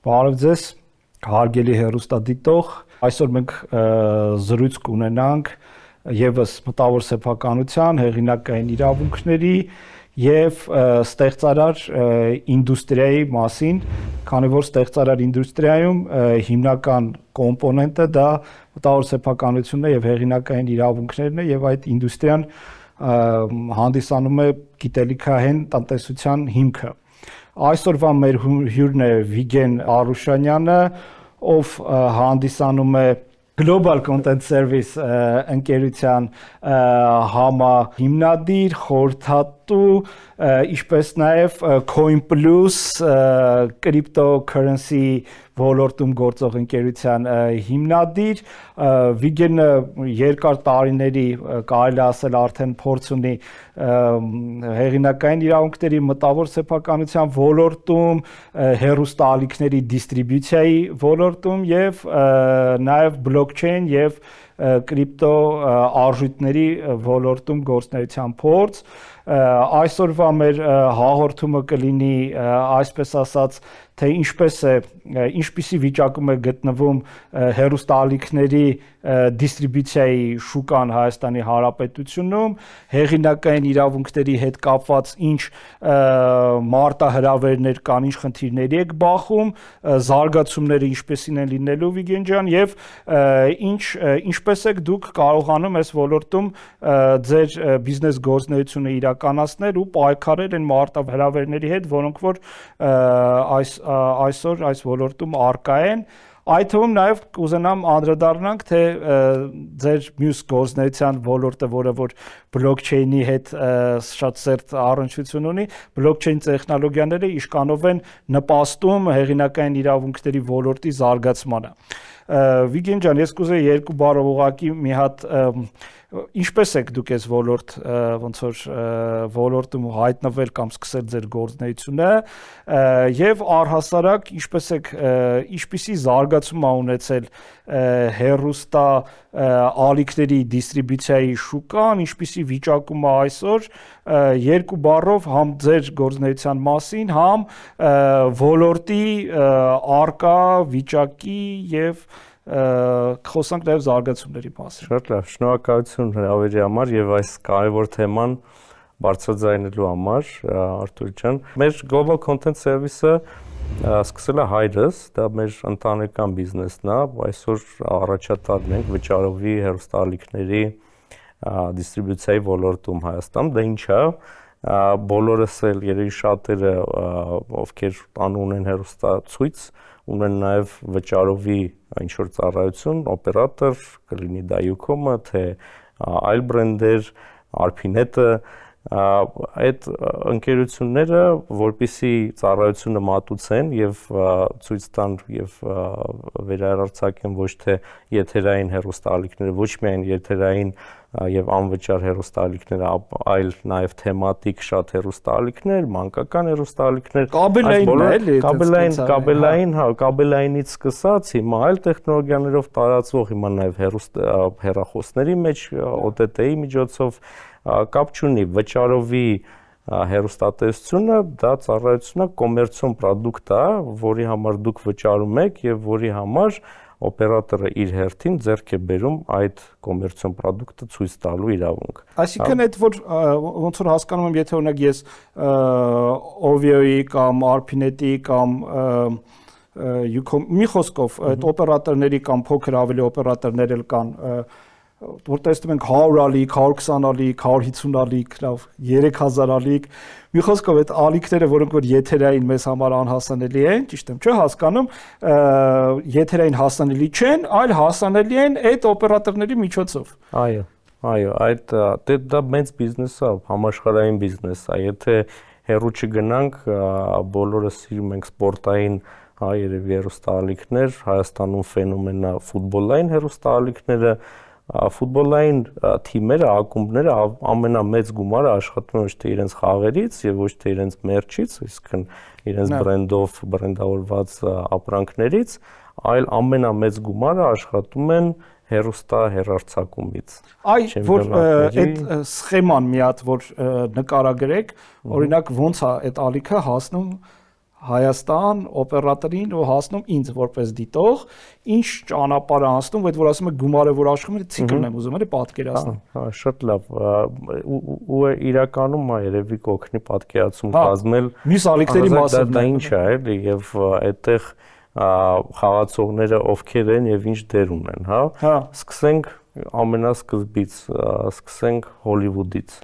Բարև ձեզ, հարգելի հեռուստադիտող, այսօր մենք զրույց կունենանք եւս մտավոր սեփականության, հեղինակային իրավունքների եւ ստեղծարար ինդուստրիայի մասին, քանի որ ստեղծարար ինդուստրիայում հիմնական կոմպոնենտը դա մտավոր սեփականությունն է եւ հեղինակային իրավունքներն է եւ այդ ինդուստրիան հանդիսանում է գիտելիքահեն տնտեսության հիմքը։ Այսօրվա մեր հյուրն է Վիգեն Արուշանյանը, ով հանդիսանում է Global Content Service ընկերության համահիմնադիր, խորհրդատու, ինչպես նաև CoinPlus cryptocurrency ոլորտում գործող ընկերության հիմնադիր։ Վիգենը երկար տարիների, կարելի ասել արդեն փորձ ունի հեղինակային իրավունքների, մտավոր սեփականության ոլորտում, հեռուստաալիքների դիստրիբյուցիայի ոլորտում եւ նաև blockchain եւ կրիպտո արժույթների ոլորտում գործունեության փորձ։ Այսօրվա մեր հաղորդումը կլինի այսպես ասած, թե ինչպիսի վիճակում է գտնվում հեռուստաալիքների դիստրիբյուցիայի շուկան Հայաստանի Հանրապետությունում, հեղինակային իրավունքների հետ կապված ինչ մարտահրավերներ կան, ինչ խնդիրների եք բախում, զարգացումները ինչպեսին են լինելու Վիգեն ջան եւ ինչպես եք դուք կարողանում այս ոլորտում ձեր բիզնես գործունեությունը իրականացնել ու պայքարել այն մարտահրավերների հետ, որոնք որ այսօր այս ոլորտում առկա են։ Այդ թվում նաև կուզենամ անդրադառնանք, թե ձեր մյուս գործունեության ոլորտը, որը որ բլոկչեյնի հետ շատ սերտ առնչություն ունի, բլոկչեյն տեխնոլոգիաները իշքանով են նպաստում հեղինակային իրավունքների ոլորտի զարգացմանը։ Վիգեն ջան, ես կուզեի երկու բառով ուղղակի մի հատ ինչպես եք դուք այս ոլորտ ոնց որ ոլորտում հայտնվել կամ սկսել ձեր գործունեությունը եւ առհասարակ ինչպիսի զարգացում ա ունեցել հեռուստա ալիքների դիստրիբյուցիայի շուկան, ինչպիսի վիճակում է այսօր, երկու բառով համ ձեր գործունեության մասին, համ ոլորտի առկա վիճակի եւ խոսանք նաև զարգացումների մասին։ Շատ լավ, շնորհակալություն հրավերի համար եւ այս կարևոր թեման բարձրաձայնելու համար, Արթուր ջան։ Մեր Global Content Service-ը սկսել է հայրս, դա մեր ընտանեկան բիզնեսն է, այսօր առաջատարն ենք վճարովի հեռուստաալիքների դիստրիբյուցիայի ոլորտում Հայաստանում, դա ինչ է, բոլորս էլ երևի շատերը ովքեր տանում են հեռուստացույց, ունեն նաև վճարովի ինչ-որ ծառայություն, օպերատոր, կլինի դա Ucom-ը, թե այլ բրենդեր, Arpinet-ը, այդ ընկերությունները, որպեսզի ծառայությունը մատուցեն եւ ցույց տան եւ վերահրարձակեն ոչ թե եթերային հեռուստաալիքները, ոչ միայն եթերային եւ անվճար հեռուստաալիքները, այլ նաեւ թեմատիկ շատ հեռուստաալիքներ, մանկական հեռուստաալիքներ, կաբելայինից սկսած հիմա այլ տեխնոլոգիաներով տարածվող, հիմա նաեւ հեռախոսների մեջ OTT-ի միջոցով կապ չունի, վճարովի հեռուստատեսությունը դա ծառայությունը կոմերցիոն պրոդուկտ է, որի համար դուք վճարում եք եւ որի համար օպերատորը իր հերթին ձեռք է բերում այդ կոմերցիոն պրոդուկտը ցույց տալու իրավունք։ Այսինքն այդ որ ոնց որ հասկանում եմ, եթե օրինակ ես OVO-ի կամ Arpinet-ի կամ Ucom մի խոսքով այդ օպերատորների կամ փոքր ավելի օպերատորներ էլ կան, որ տեսնում ենք 100 ալիք, 120 ալիք, 150 ալիք, 3000 ալիք, մի խոսքով այդ ալիքները, որոնք որ եթերային մեզ համար անհասանելի են, ճիշտ եմ, չէ՞ հասկանում, եթերային հասանելի չեն, այլ հասանելի են այդ օպերատորների միջոցով։ Այո, դա մեծ բիզնես է, համաշխարհային բիզնես է, եթե հեռու չգնանք, բոլորը սիրում ենք սպորտային երևի հեռուստաալիքներ, Հայաստանում ֆենոմեն է ֆուտբոլային հեռուստաալիքները, ֆուտբոլային թիմերը, ակումբները ամենամեծ գումարը աշխատում են ոչ թե իրենց խաղերից եւ ոչ թե իրենց մերչից, այսինքն իրենց բրենդով բրենդավորված ապրանքներից, այլ ամենամեծ գումարը աշխատում են հեռուստա հեռարձակումից։ Որ այդ սխեման մի հատ որ նկարագրեք, օրինակ ոնց է այդ ալիքը հասնում Հայաստան օպերատորին ու հասնում ինձ որպես դիտող, ինչ ճանապարհ անցնում, այդ որ ասում է գումարը որ աշխում է, ցիկլն եմ ուզում էլի պատկերացնել։ Հա, շատ լավ։ Ու իրականում մա երևի կօգնի պատկերացում կազմել։ Մյուս ալիքների մասը դա ինչ է, էլի, եւ այդտեղ խաղացողները ովքեր են եւ ինչ դեր ունեն, հա։ Սկսենք ամենասկզբից, սկսենք Հոլիվուդից։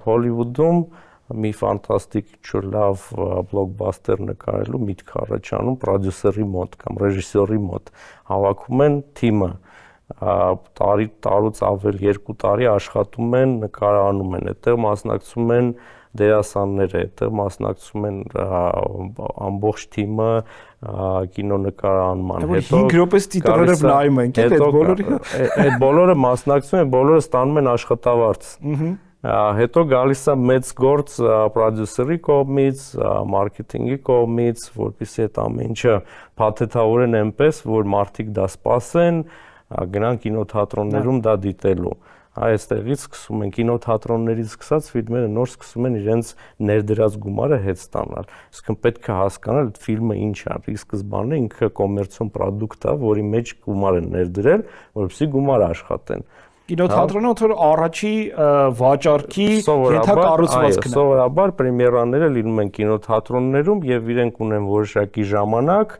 Հոլիվուդում մի ֆանտաստիկ լավ բլոկբաստեր նկարելու միտք առաջանում պրոդյուսերի մոտ կամ ռեժիսորի մոտ հավաքում են թիմը տարուց ավել 2 տարի աշխատում են նկարանում են այդտեղ մասնակցում են դերասանները այդտեղ մասնակցում են ամբողջ թիմը կինոնկարանման հետո 5 րոպե տիտրերով նայում ենք այդ բոլորը մասնակցում են բոլորը ստանում են աշխատավարձ հետո գալիս է մեծ գործ պրոդյուսերի կողմից, մարքեթինգի կողմից, որպեսզի այդ ամեն ինչը փաթեթավորեն այնպես, որ մարդիկ դա սպասեն, գնան կինոթատրոններում դա դիտելու։ Այստեղից սկսում են կինոթատրոններից սկսած ֆիլմերը նոր սկսում են իրենց ներդրած գումարը հետ ստանալ։ Իսկ պետք է հասկանալ այդ ֆիլմը ինչ է։ Ի սկզբանե ինքը կոմերցիոն պրոդուկտ է, որի մեջ գումար են ներդրել, որպեսզի գումար աշխատեն։ Կինոթատրոնը որ առաջի վաճառքի ենթակառուցվածքն է։ Սովորաբար պրեմիերաները լինում են կինոթատրոններում եւ իրենք ունեն որոշակի ժամանակ,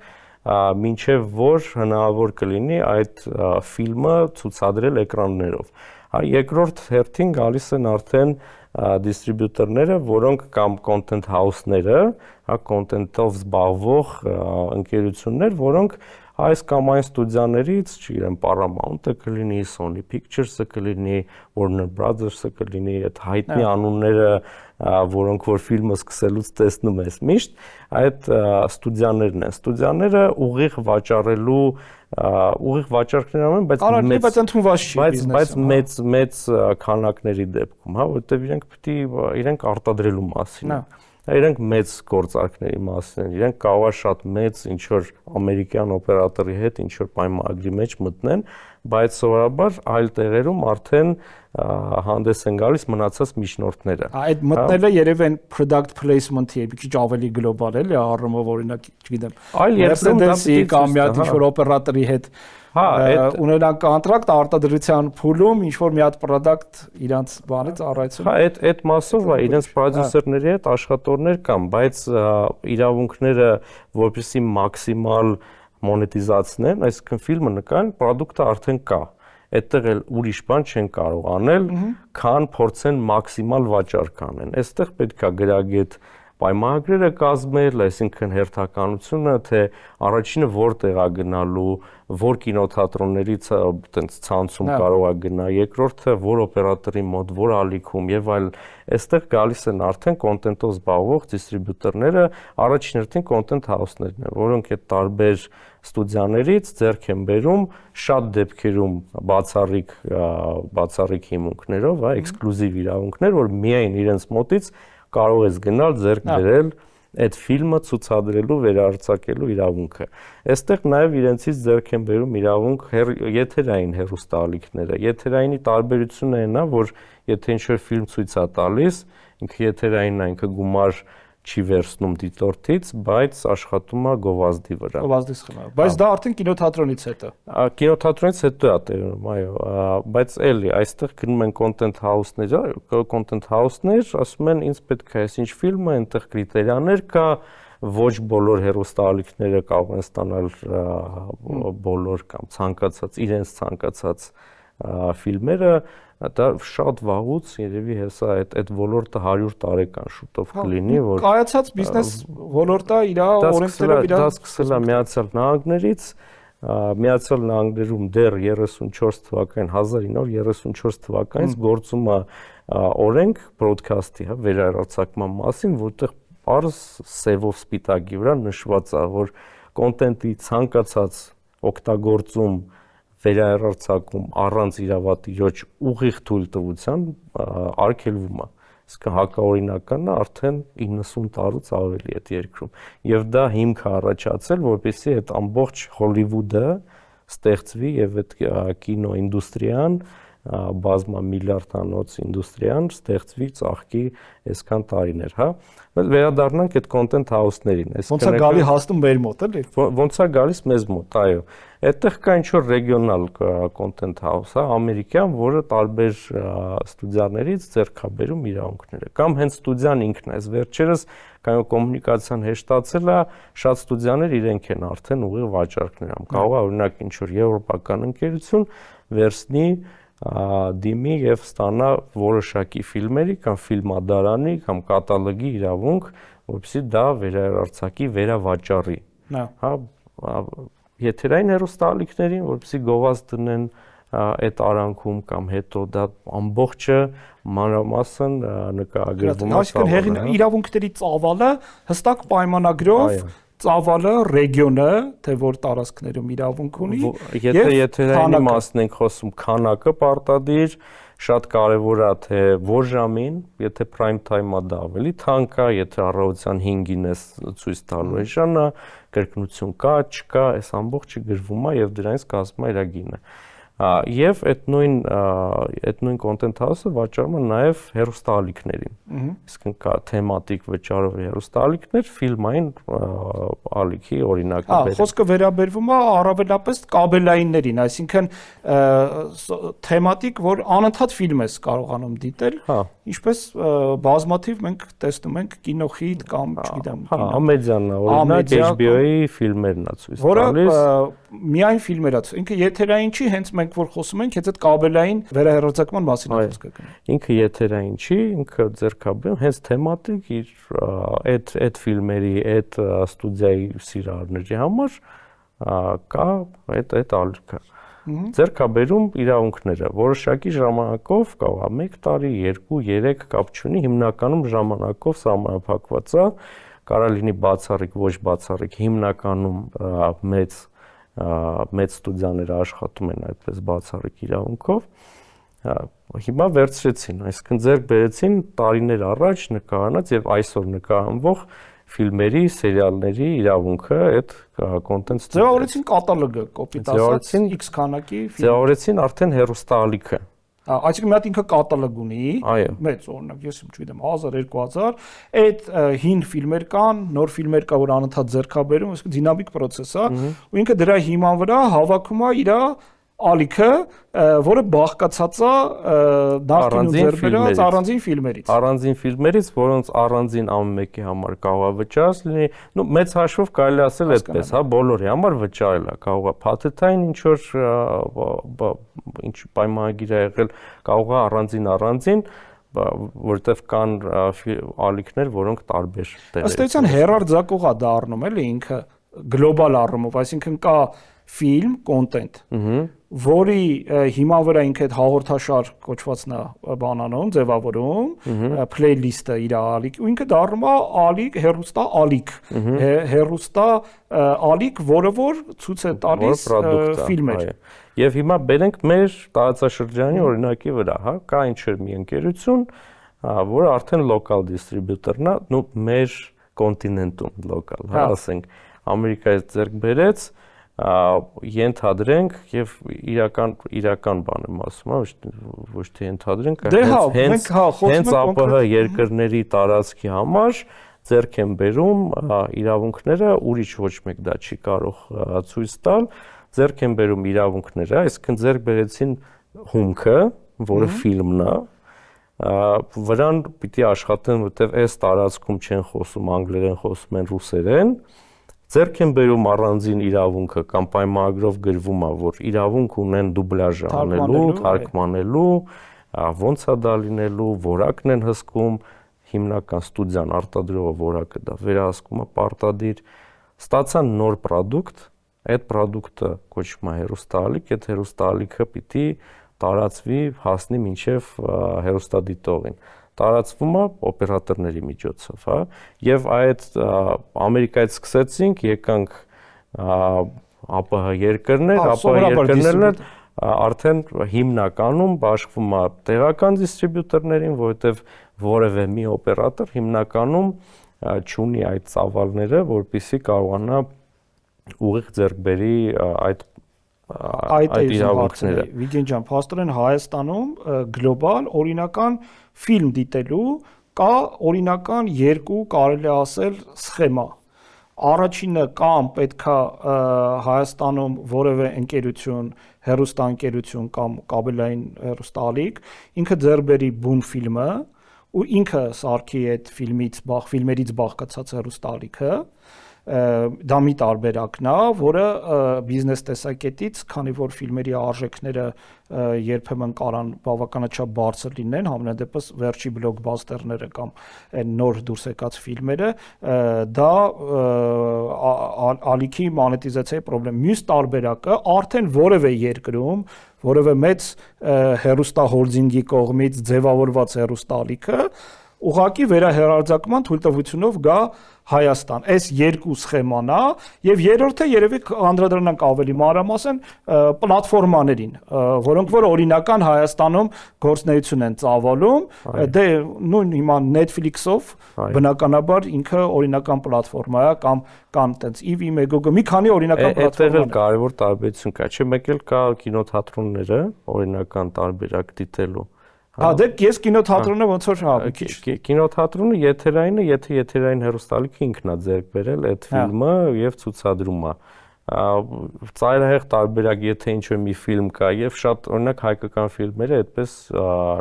մինչեւ որ հնարավոր կլինի այդ ֆիլմը ցուցադրել էկրաններով։ Երկրորդ հերթին գալիս են արդեն դիստրիբյուտորները, որոնք կամ content house-ները, content-ով զբաղվող ընկերություններ, որոնք այս կամ այն ստուդիաներից, չգիտեմ, Paramount-ը կլինի, Sony Pictures-ը կլինի, Warner Brothers-ը կլինի, այդ հայտնի անունները, որոնք որ ֆիլմը սկսելուց տեսնում ես միշտ, այդ ստուդիաներն են։ Ստուդիաները ուղիղ վաճառքներ անում են, բայց ընդունված չի բիզնեսը։ Բայց մեծ քանակների դեպքում, հա, որովհետև իրենք պետք է իրենք արտադրելու մասին են։ Իրենք մեծ գործարքների մասին են, իրենք կարող է շատ մեծ ինչ-որ ամերիկյան օպերատորի հետ ինչ-որ պայմանագրի մեջ մտնեն, բայց սովորաբար այլ տեղերում արդեն հանդես են գալիս մնացած միջնորդները։ Այդ մտնելը երևի այն product placement-ի է, մի քիչ ավելի գլոբալ էլի առումով, օրինակ, չգիտեմ, այլ երկրում կամ մի հատ ինչ-որ օպերատորի հետ ունենան կոնտրակտ արտադրության փուլում ինչ-որ մի հատ product իրանց բանից առայցում։ Այդ մասով է իրենց պրոդյուսերների հետ աշխատողներ կան, բայց իրավունքները որպեսզի մաքսիմալ մոնետիզացնեն, այսինքն ֆիլմը նկարեն, պրոդուկտը արդեն կա։ Այդտեղ էլ ուրիշ բան չեն կարող անել, քան փորձեն մաքսիմալ վաճառք անեն։ Այստեղ պետք է գրագետ պայմանագրերը կազմել, այսինքն հերթականությունը, թե առաջինը որտեղ է գնալու, որ կինոթատրոններից այտենց ցանցում կարող է գնա, երկրորդը որ օպերատորի մոտ, որ ալիքում եւ այլ, այստեղ գալիս են արդեն կոնտենտով զբաղվող դիստրիբյուտորները, առաջին հերթին կոնտենտ հաուսներն են, որոնք այդ տարբեր ստուդիաներից ձեռք են բերում շատ դեպքերում բացառիկ հիմունքներով, էքսկլյուզիվ իրավունքներ, որ միայն իրենց մոտից կարող ես գնալ ձեռք բերել այդ ֆիլմը ցուցադրելու, վերահրցակելու իրավունքը։ Այստեղ նաև իրենցից ձեռք են բերում իրավունք եթերային հեռուստաալիքները։ Եթերայինի տարբերությունը այն է, որ եթե ինչ-որ ֆիլմ ցույց է տալիս, ինքը եթերայինն է, ինքը գումար չի վերցնում դիտորդից, բայց աշխատում է գովազդի վրա։ Գովազդի սխема։ Բայց դա արդեն կինոթատրոնից հետո։ Կինոթատրոնից հետո է տերում, այո, բայց էլի այստեղ գնում են content house-ներ, ասում են ինձ պետք է այսինչ ֆիլմը, այնտեղ կրիտերիաներ կա, ոչ բոլոր հեռուստաալիքները կարող են ստանալ բոլոր կամ ցանկացած իրենց ցանկացած ֆիլմերը, դա շատ վաղուց երևի հեսա այդ ոլորտը 100 տարեկան շուտով կլինի, որ կայացած բիզնես ոլորտը իր օրենքներով իր դա սկսել է Միացյալ Նահանգներից, Միացյալ Նահանգներում դեռ 34 թվականին 1934 թվականից գործում է օրենք բրոդքասթի, հա, վերահրատարակման մասին, որտեղ պարզ սևով սպիտակի վրա նշված է, որ կոնտենտի ցանկացած օգտագործում վերահրատարակում առանց իրավատիրոջ ուղիղ թույլտվության արգելվում է։ Իսկ հակաօրինականն է արդեն 90 տարուց ավելի այդ երկրում։ Եվ դա հիմք է առաջացել, որպեսզի այդ ամբողջ Հոլիվուդը ստեղծվի եւ այդ կինոինդուստրիան բազմամիլիարդանոց ինդուստրիան ստեղծվի ծաղկի այսքան տարիներ, հա։ Բայց վերադառնանք այդ content house-ներին։ Ոնց է գալի հասնում մեր մոտ, էլի։ Ոնց է գալիս մեզ մոտ, այո։ Այդտեղ կա ինչ-որ ռեգիոնալ content house, հա, ամերիկյան, որը տարբեր ստուդիաներից ձեռք է բերում իրավունքները, կամ հենց ստուդիան ինքն է։ Այս վերջերս կայուն կոմունիկացիան հեշտացել է, շատ ստուդիաներ իրենք են արդեն ուղիղ վաճառքներ անում։ Կարող է օրինակ ինչ-որ եվրոպական ընկերություն վերցնի դիմի եւ ստանա որոշակի ֆիլմերի կամ ֆիլմադարանի կամ կատալոգի իրավունք, որովհետեւ դա վերահրարձակի, վերավաճառի։ Հա, եթերային հեռուստաալիքներին, որովհետեւ գովազ դնեն այդ արանքում կամ հետո դա ամբողջը մանրամասն նկարագրվում է։ Այսինքն իրավունքների ծավալը հստակ պայմանագրով ծավալը ռեգիոնը, թե որ տարածքներում իրավունք ունի, եթե եթերային մասն ենք խոսում, քանակը պարտադիր, շատ կարևոր է թե որ ժամին, եթե prime time-ը դա ավելի թանկ է, եթե առավոտյան 5-ին է ցույց տալու է ժամը, կրկնություն կա, չկա, այս ամբողջը գրվում է եւ դրանից կազմում է իր գինը։ Եվ այդ նույն content house-ը վաճառում է նաև հեռուստաալիքներին։ Իսկն կա թեմատիկ վճարով հեռուստաալիքներ, ֆիլմային ալիքի օրինակը բերել։ Խոսքը վերաբերվում է առավելապես կաբելայիններին, այսինքն թեմատիկ, որ անընդհատ ֆիլմ ես կարողանում դիտել, ինչպես բազմաթիվ մենք տեսնում ենք կինոխիտ կամ, չգիտեմ, ամեդիան, օրինակ HBO-ի ֆիլմերն է ցույց տալիս։ Որը միայն ֆիլմեր է, ինքը եթերային չի, հենց մենք որ խոսում ենք, եթե կաբելային վերահեռարձակման մասին է խոսքը գնում։ Ինքը եթերային չի, ինքը ձեռքաբերում հենց թեմատիկ իր այդ ֆիլմերի, այդ ստուդիայի սիրահարների համար կա այդ ալիքը։ Ձեռքաբերում իրավունքները որոշակի ժամանակով կարող է 1 տարի, 2, 3 կապ չունի, հիմնականում ժամանակով սահմանափակված է, կարող լինի բացառիկ, ոչ բացառիկ, հիմնականում մեծ ստուդիաները աշխատում են այդպես բացառիկ իրավունքով։ Հիմա վերցրեցին, այսինքն ձեռք բերեցին տարիներ առաջ նկարանած եւ այսօր նկարանվող ֆիլմերի, սերիալների իրավունքը այդ content ձևավորեցին կատալոգը, կոպիտ ասած, X քանակի ֆիլմ։ Ձևավորեցին արդեն հեռուստաալիքը։ Այսինքն մի հատ ինքը կատալոգ ունի, մեծ օրինակ, ես չգիտեմ, 1000, 2000, այդ հին ֆիլմեր կան, նոր ֆիլմեր կա, որ անընդհատ ձեռքաբերում, այսինքն դինամիկ process է, ու ինքը դրա հիման վրա հավաքում է իր ալիքը, որը բաղկացած է նախկին ու ձեռբերած առանձին ֆիլմերից։ Առանձին ֆիլմերից, որոնց առանձին ամեն մեկի համար կարող է վճարած լինի, նո մեծ հաշվով կարելի ասել այդպես, հա, բոլորի համար վճարել է, կարող է փաթեթային ինչ որ ինչ պայմանագիր է եղել, կարող է առանձին, որտեվ կան ալիքներ, որոնք տարբեր տեղեր։ Ըստ էության հեռարձակող է դառնում, էլի ինքը գլոբալ առումով, այսինքն կա ֆիլմ, content, որի հիման վրա ինքը այդ հաղորդաշար կոչվածն է բանանում, ձևավորում, playlist-ը իր ալիք, ու ինքը դառնում է ալիք, հեռուստա ալիք, հեռուստա ալիք, որը որ ցույց է տալիս ֆիլմեր։ Եվ հիմա բերենք մեր տարածաշրջանի օրինակի վրա, հա, կա ինչ-որ մի ընկերություն, որը արդեն local distributor-ն է, նո մեր կոնտինենտում local, հա, ասենք Ամերիկայից ձեռք բերեց, ենթադրենք եւ իրական բան եմ ասում, ոչ թե ենթադրենք, հենց ԱՊՀ երկրների տարածքի համար ձեռք են բերում իրավունքները, ուրիշ ոչ մեկ դա չի կարող ցույց տալ, ձեռք են բերում իրավունքները, այսինքն ձեռք բերեցին հումքը, որը ֆիլմն է, վրան պիտի աշխատեն, որտեվ այս տարածքում չեն խոսում անգլերեն, խոսում են ռուսերեն, ձեռք են բերում առանձին իրավունքը կամ պայմանագրով գրվում է, որ իրավունք ունեն դուբլաժ անելու, թարգմանելու, ոնց է դա լինելու, որակն են հսկում, հիմնական ստուդիան արտադրողը որակը դա վերահսկում է պարտադիր, ստացան նոր պրոդուկտ, այդ պրոդուկտը կոչվում է հեռուստաալիք, այդ հեռուստաալիքը պիտի տարածվի, հասնի մինչև հեռուստադիտողին։ Տարածվում է օպերատորների միջոցով, հա, եւ այդ Ամերիկայից սկսեցինք, եկանք ԱՊՀ երկրներ, ԱՊՀ երկրներն արդեն հիմնականում բաշխվում է տեղական դիստրիբյուտորներին, որովհետեւ որևէ մի օպերատոր հիմնականում չունի այդ ծավալները, որպեսզի կարողանա ուղիղ ձեռք բերի այդ այդ իրավունքները։ Վիգեն ջան, փաստորեն Հայաստանում գլոբալ օրինական ֆիլմ դիտելու կա օրինական երկու կարելի ասել սխեմա։ Առաջինը կամ պետքա Հայաստանում որևէ ընկերություն, հեռուստաընկերություն կամ կաբելային հեռուստաալիք ինքը ձեռք բերի բուն ֆիլմը ու ինքը սարքի այդ ֆիլմերից բաղկացած հեռուստաալիքը դա մի տարբերակն է, որը բիզնես տեսակետից, քանի որ ֆիլմերի արժեքները երբեմն կարան բավականաչափ բարձր լինեն, համենայնդեպս վերջի բլոկբասթերները կամ այն նոր դուրս եկած ֆիլմերը, դա ալիքի մոնետիզացիայի խնդրեմ։ Մյուս տարբերակը արդեն որևէ երկրում, որևէ մեծ հեռուստա հոլդինգի կողմից ձևավորված հեռուստաալիքը ուղղակի վերահեռարձակման թույլտվությունով գա Հայաստան։ Այս երկու սխեման է եւ երրորդը երևի անդրադառնանք ավելի մանրամասն պլատֆորմաներին, որոնք որ օրինական Հայաստանում գործունեություն են ծավալում, դե նույն հիմա Netflix-ով բնականաբար ինքը օրինական պլատֆորմա է կամ կան տենց EV Megog մի քանի օրինական պլատֆորմաներ։ Այդտեղ կարևոր տարբերություն կա, չէ՞, մեկ էլ կա կինոթատրոնները օրինական տարբերակ դիտելու։ Դե ես կինոթատրոնը ոնց որ մի քիչ կինոթատրոնը եթերային է, եթե եթերային հեռուստալիքը ինքն է ձեռք բերել այդ ֆիլմը եւ ցուցադրում է։ Ծայրահեղ տարբերակ, եթե ինչ-որ մի ֆիլմ կա եւ շատ օրինակ հայկական ֆիլմերը այդպես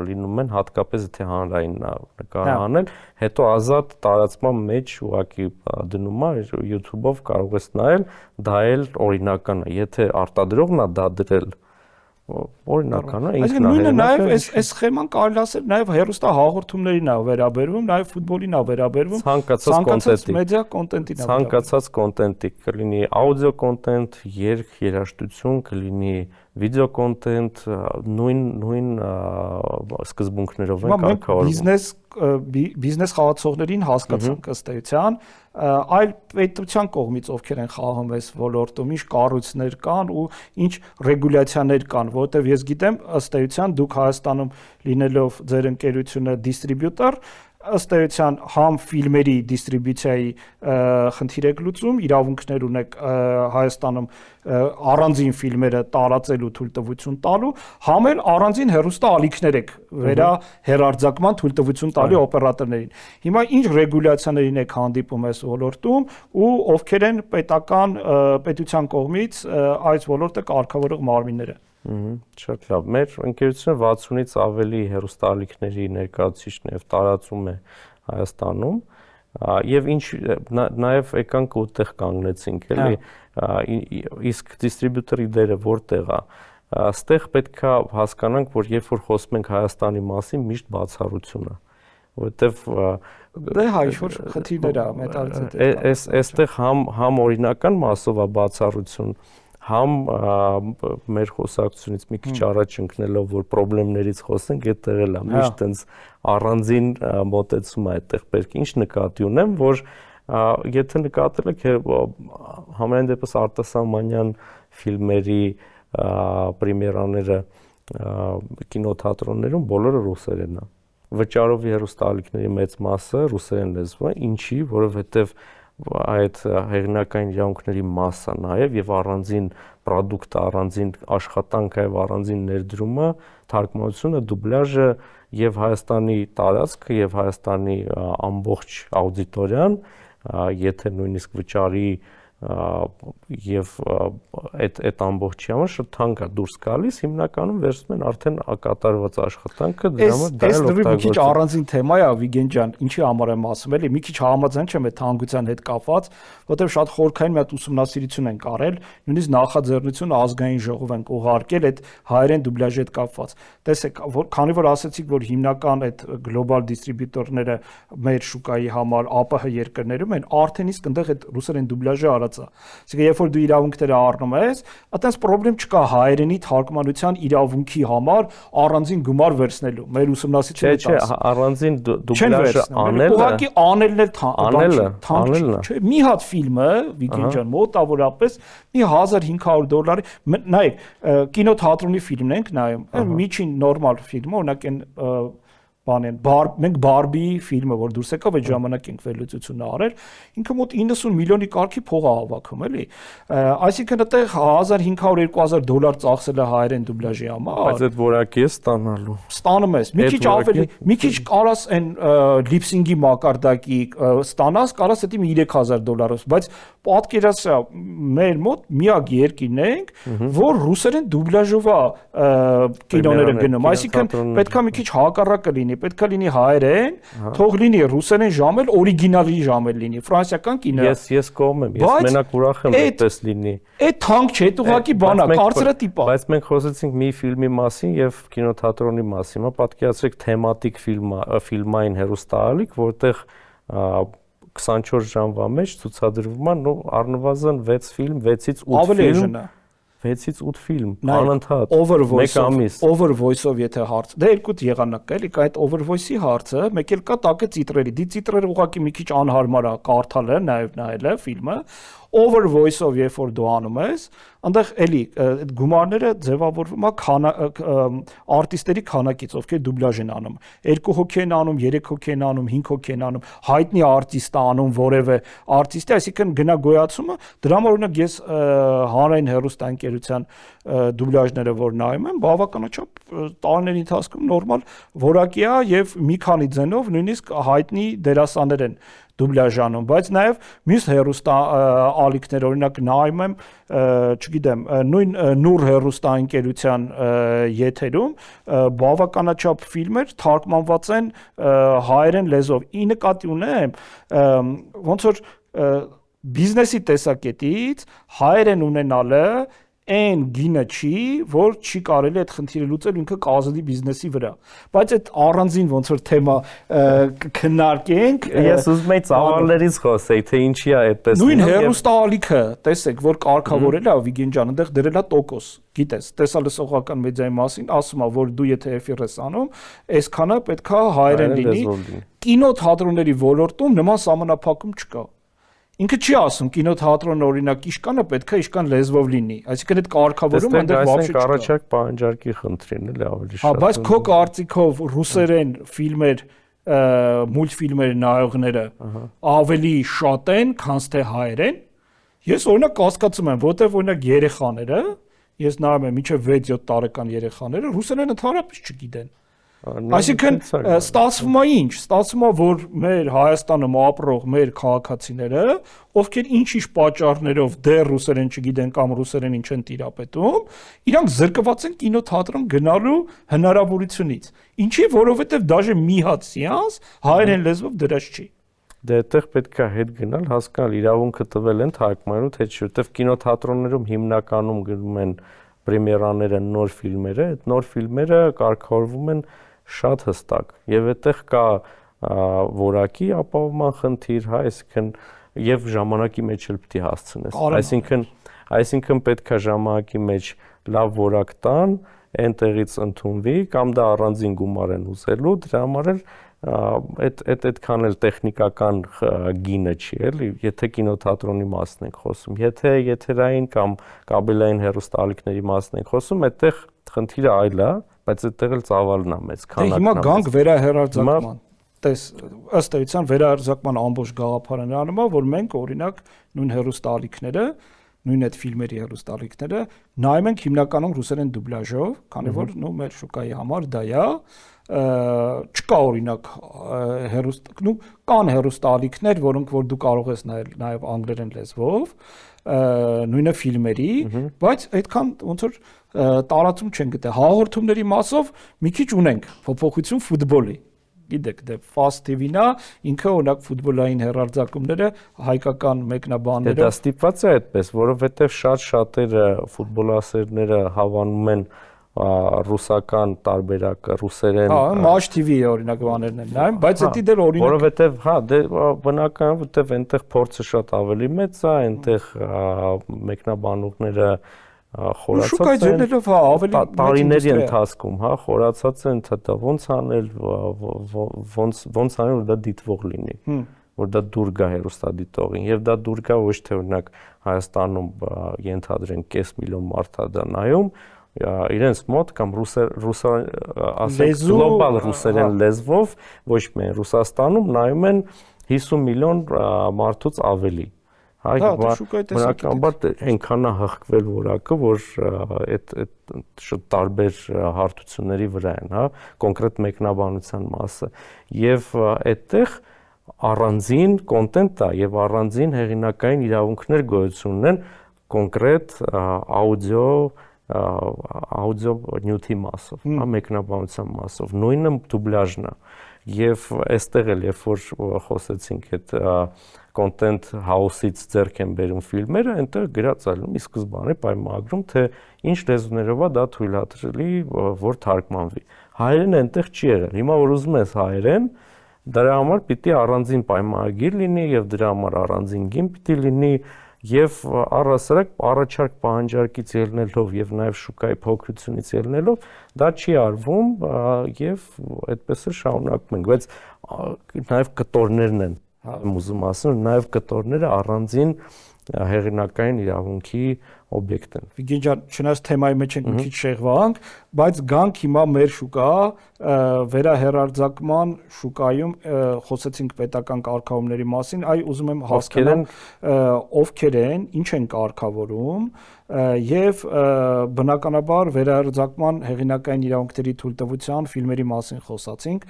լինում են, հատկապես եթե հանրայինն է նկարահանել, հետո ազատ տարածման մեջ ուղակի դնում է YouTube-ով կարող ես նայել, դա էլ օրինական է, եթե արտադրողն է դա դրել օրինական է ինքն է նույնը նաև այս սխեման կարելի ասել նաև հեռուստա հաղորդումներին է վերաբերվում, նաև ֆուտբոլին է վերաբերվում, ցանկացած մեդիա կոնտենտին է ցանկացած կոնտենտի, կլինի աուդիո կոնտենտ, երգ, երաժշտություն, կլինի վիդեո կոնտենտ, նույն սկզբունքներով են կարգավորվում։ Բիզնես խաղացողներին հասկացանք ըստ էության, այլ պետության կողմից ովքեր են խաղում այս ոլորտում, ինչ կառույցներ կան ու ինչ ռեգուլյացիաներ կան, որովհետև ես գիտեմ ըստ էության դուք Հայաստանում լինելով ձեր ընկերությունը դիստրիբյուտոր ըստ էության համ ֆիլմերի դիստրիբյուցիայի խնդիր եք լուծում, իրավունքներ ունեք Հայաստանում առանձին ֆիլմերը տարածելու թույլտվություն տալու, համ էլ առանձին հեռուստա ալիքներ եք վերահեռարձակման թույլտվություն տալի օպերատորներին։ Հիմա ինչ ռեգուլյացիաներին եք հանդիպում այս ոլորտում ու ովքեր են պետության կողմից այս ոլորտը կարգավորող մարմինները։ Շատ լավ։ Մեր ընկերությունը 60-ից ավելի հեռուստաալիքների ներկայացուցիչ եւ տարածում է Հայաստանում եւ ինչ նաեւ եկանք ուտեղ կանգնեցինք, էլի, իսկ դիստրիբյուտորի դերը որտեղ է։ Այստեղ պետքա հասկանանք, որ երբ որ խոսում ենք Հայաստանի մասին, միշտ բացառություն է, որովհետեւ դե հայ ինչ-որ խնդիրներ է մետալիզետը։ Այստեղ համ օրինական մասով է բացառություն, համ մեր խոսակցությունից մի քիչ առաջ ընկնելով, որ խնդիրներից խոսենք, այդտեղ էլ է միշտ այնց առանձին մոտեցում է այդտեղ պետք։ Ինչ նկատի ունեմ, որ եթե նկատել եք համենայն դեպս արտասահմանյան ֆիլմերի պրեմիերաները կինոթատրոններում բոլորը ռուսերեն է։ Վճարով հեռուստաալիքների մեծ մասը ռուսերեն լեզվով է, ինչի, որովհետև այդ հեղինակային իրավունքների մասը նաև եւ առանձին պրոդուկտը, առանձին աշխատանքը եւ առանձին ներդրումը, թարգմանությունը, դուբլաժը եւ Հայաստանի տարածքը եւ Հայաստանի ամբողջ աուդիտորիան, եթե նույնիսկ վճարի եւ այդ ամբողջի համար շատ թանկ է դուրս գալիս, հիմնականում վերցնում են արդեն կատարված աշխատանքը, դրա համար դա էլ օգտագործում։ Մի քիչ առանձին թեմա է, Վիգեն ջան, ինչի համար եմ ասում, էլի, մի քիչ համաձայն չեմ այդ թանկության հետ կապված, որտեղ շատ խորքային մի հատ ուսումնասիրություն են կարել, նույնիսկ նախաձեռնություն ազգային ժողով են ուղարկել այդ հայերեն դուբլաժի հետ կապված։ Տեսեք, քանի որ ասացիք, որ հիմնական այդ գլոբալ դիստրիբյուտորները մեր շուկայի համար ԱՊՀ երկրներում են, արդեն իսկ այնտեղ այդ ռուսերեն դուբլաժը արած է։ Այսինքն, երբ որ դու իրավունքները առնում ես, այդպես խնդրեմ չկա հայերենի թարգմանության իրավունքի համար առանձին գումար վերցնելու։ Մեր ուսումնասիրությունը չէ, առանձին դուբլաժը անելը, ուղղակի անելն էլ չէ, մի հատ ֆիլմը, Վիգեն ջան, մոտավորապես մի $1500, նայեք, կինոթատրոնի ֆիլմն ենք նայում, միջին նորմալ ֆիլմը, օրինակ այն բանեն մենք Barbie ֆիլմը որ դուրս եկավ այդ ժամանակ ենք վերլուծությունը արել ինքը մոտ 90 միլիոնի կարգի փող է հավաքում էլի այսինքն այդտեղ $1500-2000 ծախսել է հայերեն դուբլաժի համար բայց այդ որակի է ստանում ես մի քիչ կարաս այն լիպսինգի մակարդակի ստանաս կարաս դա $3000 բայց պատկերացրա մեր մոտ միակ երկիրն ենք որ ռուսերեն դուբլաժով է կինոները գնում այսինքն պետքա մի քիչ հակառակը լինի պետքա լինի հայերեն թող լինի ռուսերեն ժամել օրիգինալի ժամել լինի ֆրանսիական կինո ես կողմ եմ ես մենակ ուրախ եմ այդպես լինի այդ թանկ չէ այդ ուղղակի բան է կարծրը տիպ է բայց մենք խոսեցինք մի ֆիլմի մասին եւ կինոթատրոնի մասին պատկերացրեք թեմատիկ ֆիլմային հեռուստաալիք որտեղ 24 ժամվա մեջ ցուցադրվում է առնվազն 6 ֆիլմ 6-ից 8 ֆիլմ 6-ից 8 ֆիլմ անընդհատ մեկ ամիս overvoice-ով եթե հարց դա երկու եղանակ կա էլի կա այդ overvoice-ի հարցը մեկ էլ կա տակը ծիտրերի դի ծիտրերը ուղղակի մի քիչ անհարմար է կարդալը նաև նայելը ֆիլմը overvoice-ով երբ որ դու անում ես այնտեղ էլի այդ գումարները ձևավորվում է արտիստերի քանակից ովքեր դուբլաժ են անում 2 հոգի են անում 3 հոգի են անում 5 հոգի են անում հայտնի արտիստ է անում որևէ արտիստի այսինքն գնա գոյացումը դրա համար օրինակ ես հանրային հեռուստաընկերության դուբլաժները որ նայում եմ բավականաչափ տարիների ընթացքում նորմալ որակի է եւ մի քանի ձենով նույնիսկ հայտնի դերասաններ են դուբլաժանում, բայց նաև մյուս հեռուստա ալիքներ օրինակ նայում եմ, չգիտեմ, նույն նուր հեռուստաընկերության եթերում բավականաչափ ֆիլմեր թարգմանված են հայերեն լեզվով։ Ի նկատի ունեմ, ոնց որ բիզնեսի տեսակետից հայերեն ունենալը այն գինը չի, որ չի կարելի այդ խնդիրը լուծել ինքը կազդի բիզնեսի վրա։ Բայց այդ առանձին ոնց որ թեմա քննարկենք, ես ուզում եմ ծավալներից խոսեի, թե ինչի է այդպես։ Նույն հեռուստաալիքը, տեսեք, որ կարգավորել է Վիգեն ջան, այնտեղ դրել է տոկոս, գիտես, տեսալսողական մեդիայի մասին ասում է, որ դու եթե էֆիր ես անում, այսքանը պետքա հայերեն լինի։ Կինոթատրոնների ոլորտում նման սահմանափակում չկա։ Ինքը չի ասում կինոթատրոնը օրինակ իշկանը պետք է իշկան լեզվով լինի, այսինքն այդ կարգավորումը այնտեղ вообще չկա։ Առաջարկ պահանջարկի խնդրին էլի ավելի շատ։ Հա, բայց քո կարծիքով ռուսերեն ֆիլմեր, մուլտֆիլմեր նայողները ավելի շատ են, քան թե հայերեն։ Ես օրինակ կասկածում եմ, որտեղ օրինակ երեխաները, ես նայում եմ մինչև 6-7 տարեկան երեխաները ռուսերեն ընդհանրապես չգիտեն։ Այսինքն ստացվում է ինչ, ստացվում է որ մեր Հայաստանում ապրող մեր քաղաքացիները, ովքեր ինչ-ինչ պատճառներով դեռ ռուսերեն չգիտեն կամ ռուսերեն ինչ են տիրապետում, իրանք զրկված են կինոթատրոն գնալու հնարավորությունից։ Ինչի, որովհետև դաժե մի հատ սեանս հայերեն լեզվով դրած չի։ Դե այդտեղ պետք է հետ գնալ, հասկանալ իրավունքը տվել են թարգմանելու, թե չէ, որտեվ կինոթատրոններում հիմնականում գնում են պրեմիերաները, նոր ֆիլմերը, այդ նոր ֆիլմերը կարգավորվում են շատ հստակ եւ այդտեղ կա որակի ապահովման խնդիր, հա, այսինքն եւ ժամանակի մեջ էլ պետք է հասցնես։ Այսինքն պետք է ժամանակի մեջ լավ որակ տան, այնտեղից ընդունվի կամ դա առանձին գումար են ուզելու, դրա համար էլ այդքան էլ տեխնիկական գինը չի, էլի, եթե կինոթատրոնի մասն ենք խոսում, եթե եթերային կամ կաբելային հեռուստաալիքների մասն ենք խոսում, այդտեղ խնդիրը այլ է, բայց այդտեղ էլ ծավալն է մեծ քանակն է։ Հիմա գանք վերահեռարձակման։ Տես, ըստ էության վերահեռարձակման ամբողջ գաղափարն անում է, որ մենք օրինակ նույն հեռուստաալիքները, նույն այդ ֆիլմերի հեռուստաալիքները նայում ենք հիմնականում ռուսերեն դուբլաժով, քանի որ նո մեր շուկայի համար դա է, չկա օրինակ կան հեռուստաալիքներ, որոնք որ դու կարող ես նայել նաև անգլերեն լեզվով, նույնը ֆիլմերի, բայց այդքան ոնց որ տարածում չեն գտել։ Հաղորդումների մասով մի քիչ ունենք փոփոխություն ֆուտբոլի։ Գիտեք, դե Fast TV-ն է, ինքը օրինակ ֆուտբոլային հեռարձակումները հայկական մեկնաբանները։ Դա ստիպված է այդպես, որովհետև շատ-շատերը ֆուտբոլասերները հավանում են ռուսական տարբերակը, ռուսերեն։ Հա, Match TV-ի օրինակ բաներն են նայում, բայց դա դեռ օրինակ որովհետև հա, դե բնական, որովհետև այնտեղ փորձը շատ ավելի մեծ է, այնտեղ մեկնաբանողները խորացած են, հա, ավելի տարիների ընթացքում, հա, խորացած են, դա ոնց անել, ոնց անել, որ դա դիտվող լինի, որ դա դուր գա հեռուստադիտողին, եւ դա դուր գա ոչ թե օրինակ Հայաստանում ենթադրենք կես միլիոն մարդ է դա նայում, իրենց մոտ կամ գլոբալ ռուսերեն լեզվով, ոչ միայն Ռուսաստանում նայում են 50 միլիոն մարդուց ավելի։ Բնականաբար այնքան է հղկվել որակը, որ այդ շատ տարբեր հարթությունների վրա են, կոնկրետ մեկնաբանության մասը։ Եվ այդտեղ առանձին կոնտենտ է եւ առանձին հեղինակային իրավունքներ գոյություն ունեն կոնկրետ աուդիո նյութի մասով, մեկնաբանության մասով, նույնը դուբլաժն է։ Եվ այստեղ էլ երբ որ խոսեցինք այդ content house-ից ձեռք են բերում ֆիլմերը, այնտեղ գրած է ի սկզբանե պայմանագրում, թե ինչ լեզուներով է դա թույլատրելի, որ թարգմանվի։ Հայերեն այնտեղ չի եղել։ Հիմա որ ուզում ես հայերեն, դրա համար պիտի առանձին պայմանագիր լինի եւ դրա համար առանձին գին պիտի լինի եւ առասարակ առաջարկ պահանջարկից ելնելով եւ նաեւ շուկայի փոքրությունից ելնելով դա չի արվում եւ այդպես էլ շարունակում ենք, բայց նաեւ կտորներն են ուզում ասեմ, նաեւ կտորները առանձին հեղինակային իրավունքի օբյեկտ են։ Վիգեն ջան, չնայած թեմայի մեջ ենք մի քիչ շեղվանք, բայց գանք հիմա մեր շուկա, վերահերարձակման շուկայում խոսեցինք պետական կարգավորումների մասին, այ ուզում եմ հասկանալ ովքեր են, ինչ են կարգավորում եւ բնականաբար վերահերարձակման հեղինակային իրավունքների թույլտվության ֆիլմերի մասին խոսացինք,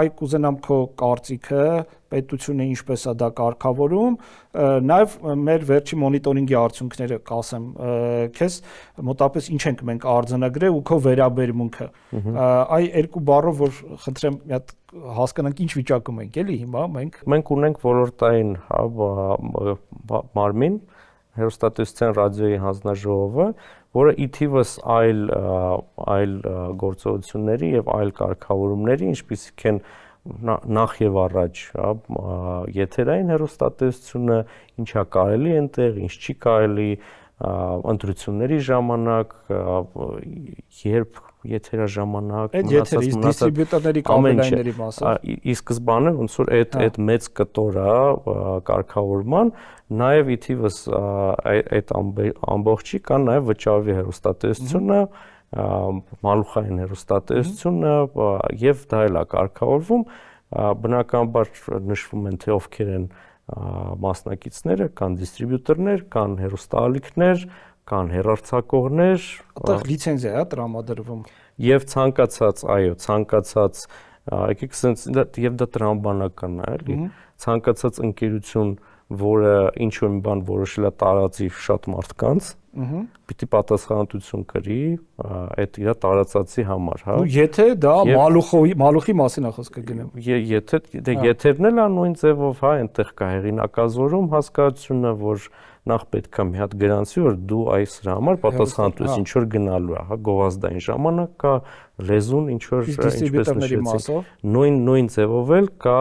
այ կուզենամ քո կարծիքը պետությունը ինչպես է դա կարգավորում, նաև մեր վերջի մոնիտորինգի արդյունքները կասեմ քեզ մոտապես ինչ ենք մենք արձանագրել ու քո վերաբերմունքը այ երկու բառով որ խնդրեմ մի հատ հասկանանք ինչ վիճակում ենք էլի հիմա մենք ունենք ոլորտային մարմին հեռուստատեսության ռադիոյի հանձնաժողովը, որը ի թիվս այլ գործողությունների եւ այլ կարգավորումների, ինչպիսիք են նախ եւ առաջ, եթերային հեռուստատեսությունը, ինչա կարելի այնտեղ, ինչ չի կարելի, ընտրությունների ժամանակ, երբ եթերաժամանակ, դիստրիբյուտորների կաբելայինների մասը։ Ի սկզբանե ոնց որ այդ մեծ կտորա կարգավորման, նաեւ ի թիվս այդ ամբողջի կան նաեւ վճարովի հեռուստատեսությունը, մալուխային հեռուստատեսությունը եւ դա էլ է կարգավորվում, բնականաբար նշվում են թե ովքեր են մասնակիցները, կան դիստրիբյուտորներ, կան հեռուստաալիքներ, կան հեռարձակողներ, այդտեղ լիցենզիա է տրամադրվում եւ ցանկացած, այո, ցանկացած, եկեք ասենք, եւ դա տրամաբանական է, էլի, ցանկացած ընկերություն, որը ինչ-որ մի բան որոշել է տարածի շատ մարդկանց, պիտի պատասխանատվություն կրի այդ իր տարածածի համար, հա։ Եթե դա մալուխի մասին է խոսքը գնեմ։ Եթե եթերն էլ նույն ձևով, հա, այնտեղ կա հեղինակազորում հասկացությունը, որ նախ պետք է մի հատ գրանցի, որ դու այս համար պատասխանատու ես, ինչ որ գնալու է, հա, գովազդային ժամանակ կա, լեզուն ինչ որ ինչպես նշեցի, նույն ձևով էլ կա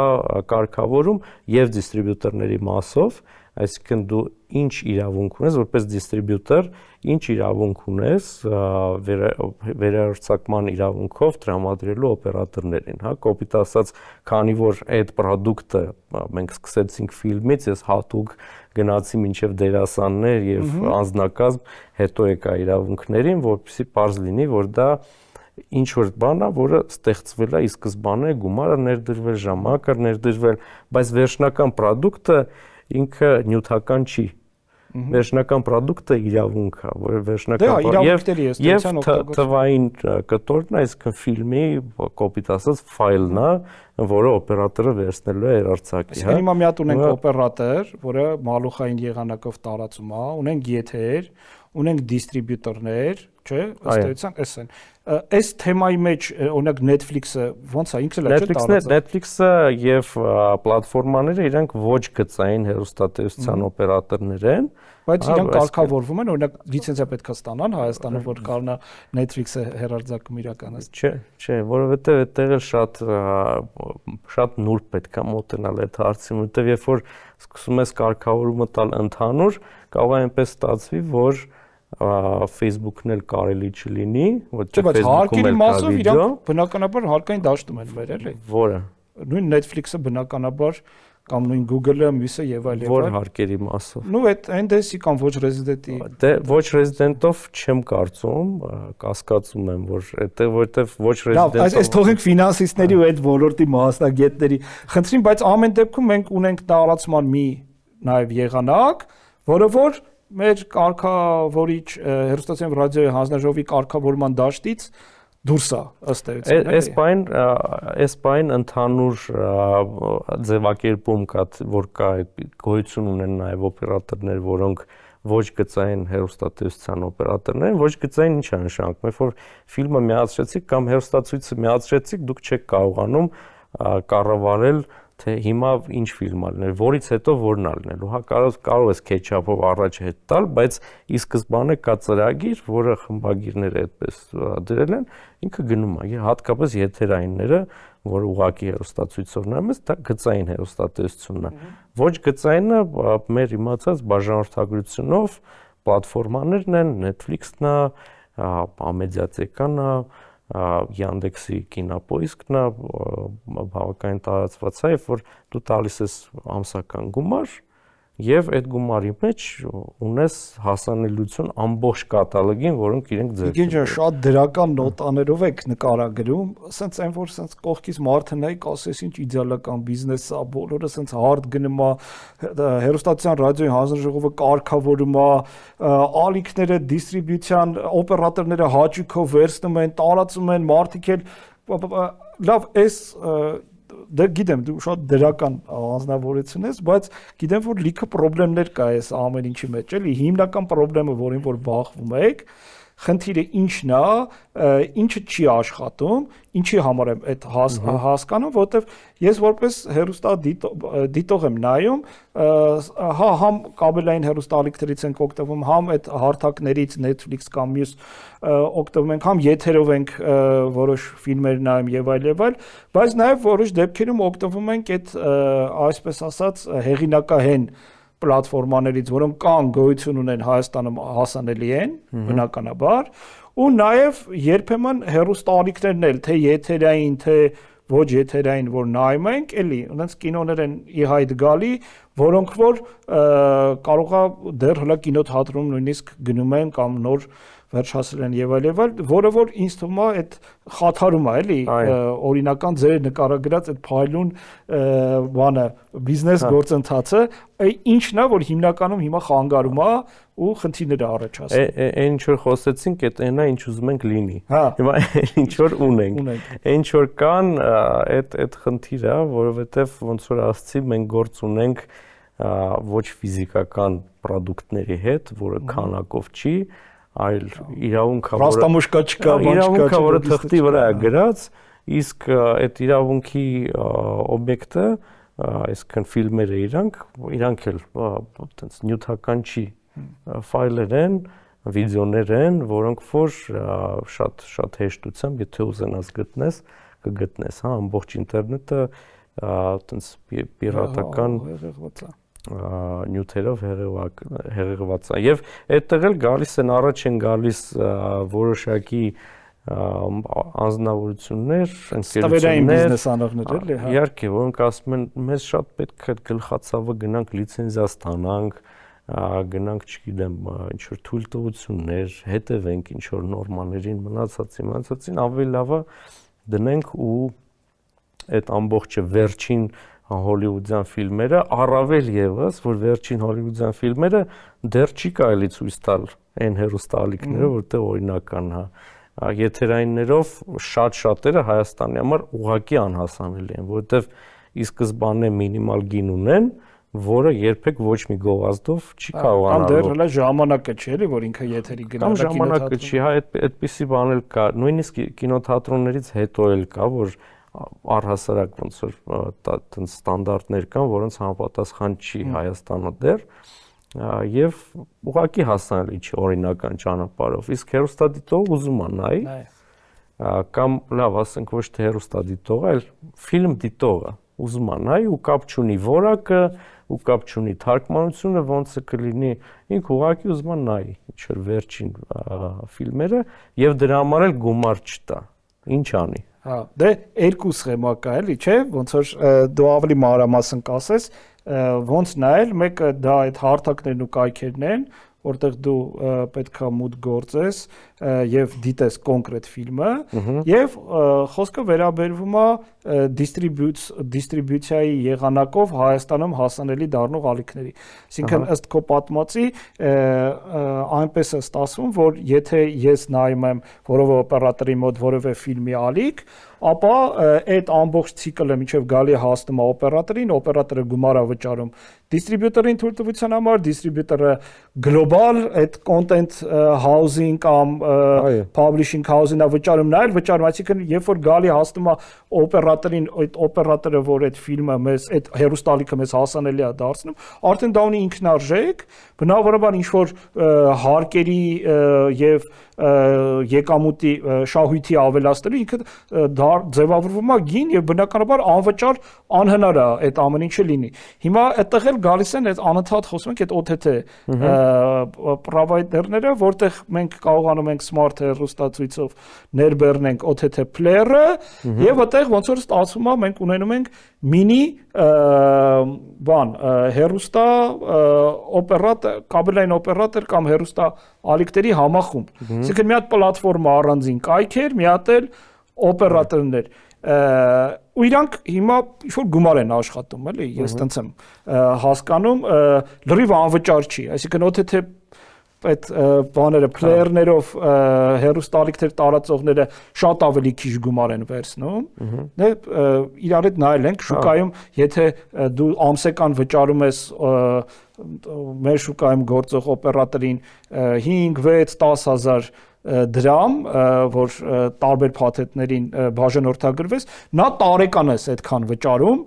կարգավորում եւ դիստրիբյուտորների մասով, այսինքն դու ինչ իրավունք ունես որպես դիստրիբյուտոր, ինչ իրավունք ունես վերահերձակման իրավունքով տրամադրելու օպերատորներին, հա, կոպիտ ասած, քանի որ այդ product-ը մենք սկսեցինք ֆիլմից, ես հատուկ գնացի մինչև դերասաններ եւ անձնակազմ, հետո եկա իրավունքներին, որպեսզի պարզ լինի, որ դա ինչ որ բան է, որը ստեղծվել է ի սկզբանե, գումարը ներդրվել, ժամանակը ներդրվել, բայց վերջնական product-ը ինքը նյութական չի։ Վերջնական product-ը իրավունք է, որը վերջնական եւ թվային կտորն է, այսինքն ֆիլմի կոպիտ ասած ֆայլն է, որը օպերատորը վերցնելու է հեռարձակի, հա։ Հիմա մի հատ ունենք օպերատոր, որը մալուխային եղանակով տարածում է, ունենք եթեր, ունենք դիստրիբյուտորներ, չէ՞, ըստ էության էս են։ Այս թեմայի մեջ օրինակ Netflix-ը ոնց է, ինքն էլ է տարածած։ Netflix-ը եւ պլատֆորմաները իրանք ոչ գծային հեռուստատեսության օպերատորներ են, բայց իրանք կարգավորվում են, օրինակ լիցենզիա պետք է ստանան Հայաստանում, որ կարողանա Netflix-ը հեռարձակում իրականացնել։ Չէ, որովհետեւ այդտեղ էլ շատ նուրբ պետք է մոտենալ այդ հարցին, որովհետեւ երբ որ սկսում ես կարգավորումը տալ ընդհանուր, կարող է այնպես ստացվի, որ Facebook-ն էլ կարելի չլինի, որտեղ Facebook-ում էլ կա վիդեո, բնականաբար հարկային դաշտում են մեր էլի։ Որը։ Նույն Netflix-ը բնականաբար կամ նույն Google-ը, մյուսը եւ այլ եւ Որ այլ։ հարկերի մասով։ Ну այդ այնտեսի կամ ոչ ռեզիդենտի։ Դե ոչ ռեզիդենտով չեմ կարծում, կասկածում եմ, որ այդտեղ որտեվ ոչ Լավ, այս ռեզիդենտով թողենք ֆինանսիստների ու այդ ոլորտի մասնագետների։ Խնդրին, բայց ամեն դեպքում մենք ունենք տարածման մի նաեւ եղանակ, որը որ մեր կարգավորիչ հեռուստացույց ռադիոյի հանձնաժողովի կարգավորման դաշտից դուրս է ըստ էության։ Այս բան ընդհանուր ձևակերպում կա, որ կա գոյություն ունեն նաև օպերատորներ, որոնք ոչ գծային հեռուստատեսության օպերատորներ, ոչ գծային ինչ է նշանակում, երբ որ ֆիլմը միացրեցիք կամ հեռուստացույցը միացրեցիք, դուք չեք կարողանում կառավարել թե հիմա ինչ ֆիլմ ալնել, որից հետո որն ալնելու, հա կարող ես քեչափով առաջ հետ տալ, բայց ի սկզբանե կա ծրագիր, որը խմբագիրները այդպես դրել են, ինքը գնում է, հատկապես եթերայինները, որ ուղղակի հեռուստացույցով նայում ես, դա գծային հեռուստատեսությունն է։ Ոչ գծայինը մեր իմացած բաժանորդագրությունով պլատֆորմաներն են, Netflix-ն է, Ամեդիաթեկան է, Yandex-ի կինոպոիսկն է, բավականին տարածված է, երբ որ դու տալիս ես ամսական գումար եւ այդ գումարի մեջ ունես հասանելիություն ամբողջ կատալոգին, որոնք իրենք ձեր։ Իգին շատ դրական նոտաներով եք նկարագրում, ասենց այն որ ասենց կողքից մարդը նայ կասես ինչ իդեալական բիզնես է, բոլորը ասենց հարդ գնում է, հեռուստացության ռադիոյի հանձնաժողովը կարգավորում է, ալիքները դիստրիբյուցիան օպերատորները հաճույքով վերցնում են, տարածում են, մարդիկ էլ լավ էս Դե գիտեմ դու շատ դրական անձնավորություն ես, բայց գիտեմ որ լիքը խնդիրներ կա այս ամեն ինչի մեջ, էլի հիմնական խնդրումը, որին որ բախվում եք, խնդիրը ինչն է, ինչը չի աշխատում, ինչի համար եմ այդ հասկանում, որովհետև ես որպես հեռուստադիտող եմ նայում, հա համ կաբելային հեռուստաալիքներից ենք օգտվում, համ այդ հարթակներից Netflix կամ մյուս օգտվում ենք, համ եթերով ենք որոշ ֆիլմեր նայում եւ այլ, բայց նաեւ որոշ դեպքերում օգտվում ենք այդ այսպես ասած հեղինակահեն պլատֆորմաներից, որոնք կան գոյություն ունեն Հայաստանում հասանելի են, բնականաբար, ու նաև երբեմն հեռուստաալիքներն էլ, թե եթերային, թե ոչ եթերային, որ նայում ենք, էլի, ունենց կինոներ են ի հայտ գալի, որոնք որ կարող է դեռ հլա կինոթատրոնում նույնիսկ գնում են կամ նոր վերջացել են եւ այլ, որը որ ինձ թվում է այդ խաթարում է, էլի, օրինական ձեր նկարագրած այդ փայլուն բանը, բիզնես գործընթացը, ինչն է, որ հիմնականում հիմա խանգարում է ու խնդիրներ առաջացնում։ Այն ինչ որ խոսեցինք, այն է ինչ ուզում ենք լինի։ Հիմա ինչ որ ունենք։ Ինչ որ կան, այդ խնդիրը, որովհետեւ ոնց որ ասացի, մենք գործ ունենք ոչ ֆիզիկական ապրանքների հետ, որը քանակով չի, այլ իրավունքա, ռաստամուշկա չկա, իրավունքա, որը թղթի վրա է գրած, իսկ այդ իրավունքի օբյեկտը, այսինքն ֆիլմերը իրանք էլ այտենց նյութական չի, ֆայլեր են, վիդեոներ են, որոնք որ շատ հեշտությամբ, եթե ուզենաս գտնես, կգտնես, հա, ամբողջ ինտերնետը այտենց պիրատական նյութերով հեղեղված է եւ այդտեղ էլ գալիս են առաջ են գալիս որոշակի անձնավորություններ, ընկերություններ, բիզնես անողներ էլի, հա։ Իհարկե, որոնք ասում են, մեզ շատ պետք է գլխացավը գնանք լիցենզիա ստանանք, գնանք, չգիտեմ, ինչ որ թույլտվություններ, հետևենք ինչ որ նորմաներին, մնացածին ավելի լավ է դնենք ու այդ ամբողջը վերջին հոլիվուդյան ֆիլմերը, առավել եւս, որ վերջին հոլիվուդյան ֆիլմերը դեռ չի կարելի ցույց տալ այն հեռուստաալիքները, որտեղ օրինական հա եթերայիններով շատերը Հայաստանի համար ուղղակի անհասանելի են, որովհետեւ ի սկզբանե մինիմալ գին ունեն, որը երբեք ոչ մի գովազդով չի կարողանալու։ Կամ դեռ հələ ժամանակը չի էլի, որ ինքը եթերի գնա կինոթատրոն։ Կամ ժամանակը չի, հա, այդպիսի բան էլ կա, նույնիսկ կինոթատրոններից հետո էլ կա, որ առհասարակ ոնց որ այդպես ստանդարտներ կան, որոնց համապատասխան չի Հայաստանը դեռ եւ ուղղակի հասանելի չի օրինական ճանապարհով։ Իսկ հեռուստադիտողը ուզում է նայ կամ լավ, ասենք ոչ թե հեռուստադիտողը, այլ ֆիլմ դիտողը ուզում է նայ ու կապ չունի որակը ու կապ չունի թարգմանությունը ոնց է կլինի, ինքը ուղղակի ուզում է նայ ինչ որ վերջին ֆիլմերը եւ դրա համար էլ գումար չտա։ Ինչ անի։ Հա, դե երկու սխեմա կա էլի, չէ՞, ոնց որ դու ավելի մանրամասն կասես, ոնց նայել, մեկը դա այդ հարթակներն ու կայքերն են, որտեղ դու պետքա մուտք գործես եւ դիտես կոնկրետ ֆիլմը եւ խոսքը վերաբերվում է դիստրիբյուցիայի եղանակով Հայաստանում հասանելի դառնող ալիքների։ Այսինքն ըստ քո պատմածի այնպես է ստացվում, որ եթե ես նայում եմ որևէ օպերատորի մոտ որևէ ֆիլմի ալիք, ապա այդ ամբողջ ցիկլը մինչև գալի հասնում է օպերատորին, օպերատորը գումար է վճարում դիստրիբյուտորին թույլտվության համար, դիստրիբյուտորը գլոբալ այդ content housing կամ publishing house-ին է վճարում նայել, վճարում, այսինքն երբ որ գալի հասնում է օպերատորին, այդ օպերատորը, որ այդ ֆիլմը մեզ, այդ հեռուստալիքը մեզ հասանելի է դարձնում, արդեն դա ունի ինքնարժեք, բնավորաբար ինչ որ հարկերի եւ եկամուտի շահույթի ավելացնելու ինքը ձևավորվում է գին եւ բնականաբար անվճար անհնար է այդ ամեն ինչը լինի։ Հիմա այդտեղ էլ գալիս են այդ անընդհատ խոսում ենք այդ OTT provider-ները, որտեղ մենք կարողանում ենք smart հեռուստացույցով ներբեռնենք OTT player-ը եւ այդտեղ ոնց որ ստացվում է մենք ունենում ենք մինի հեռուստա օպերատոր, կաբելային օպերատոր կամ հեռուստա ալիքների համախումբ։ Այսինքն մի հատ պլատֆորմա առանձին կայքեր, մի հատ էլ օպերատորներ ու իրանք հիմա ինչ-որ գումար են աշխատում, էլի, ես տենց եմ հասկանում, լրիվ անվճար չի, այսինքն OTT այդ բաները player-ներով հեռուստալիքներ տարածողները շատ ավելի քիչ գումար են վերցնում, դե իրար հետ նայել ենք շուկայում, եթե դու ամսական վճարում ես մեր շուկայում գործող օպերատորին 5, 6, 10 հազար դրամ, որ տարբեր փաթեթներին բաժանորդագրվես, նա տարեկան ես այդքան վճարում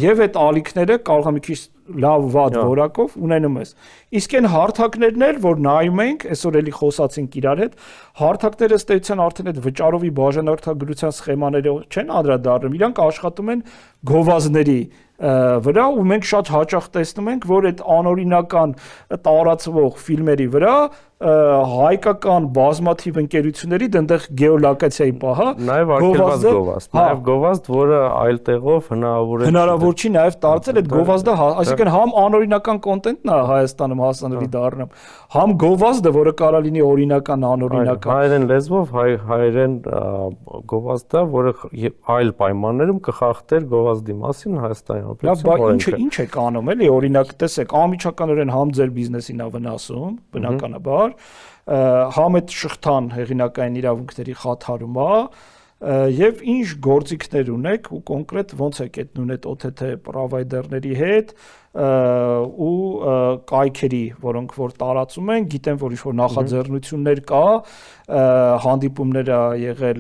եւ այդ ալիքները կարող է մի քիչ լավ վատ որակով ունենում ես։ Իսկ այն հարթակներն էլ, որ նայում ենք, այսօր էլի խոսացինք իրար հետ, հարթակները ըստ էության արդեն այդ վճարովի բաժանորդագրության սխեմաներով չեն անդրադառնում, իրանք աշխատում են գովազդների վրա ու մենք շատ հաճախ տեսնում ենք, որ այդ անօրինական տարածվող ֆիլմերի վրա հայկական բազմաթիվ ընկերությունների դնդեղ գեոլոկացիայի պահա նաև արգելված գովազդ, նաև գովազդ, որը այլ տեղով հնարավոր չի նաև տարածել այդ գովազդը, այսինքն համ անօրինական կոնտենտն է Հայաստանում հասանելի դառնում, համ գովազդը, որը կարա լինի օրինական, անօրինական։ Հայերեն լեզվով հայերեն գովազդը, որը այլ պայմաններում կխախտեր գովազդի մասին Հայաստանի Հանրապետության օրենքը։ Լավ, ինչ եք անում, էլի, օրինակ տեսեք, անմիջականորեն համ ձեր բիզնեսին է վնասում, բնականաբար, համ այդ շղթան հեղինակային իրավունքների խաթարում է, եւ ինչ գործիքներ ունեք ու կոնկրետ ոնց եք այդ նույն այդ OTT provider-ների հետ ու կայքերի, որոնք որ տարածում են, գիտեմ, որ ինչ-որ նախաձեռնություններ կա, հանդիպումներ ա եղել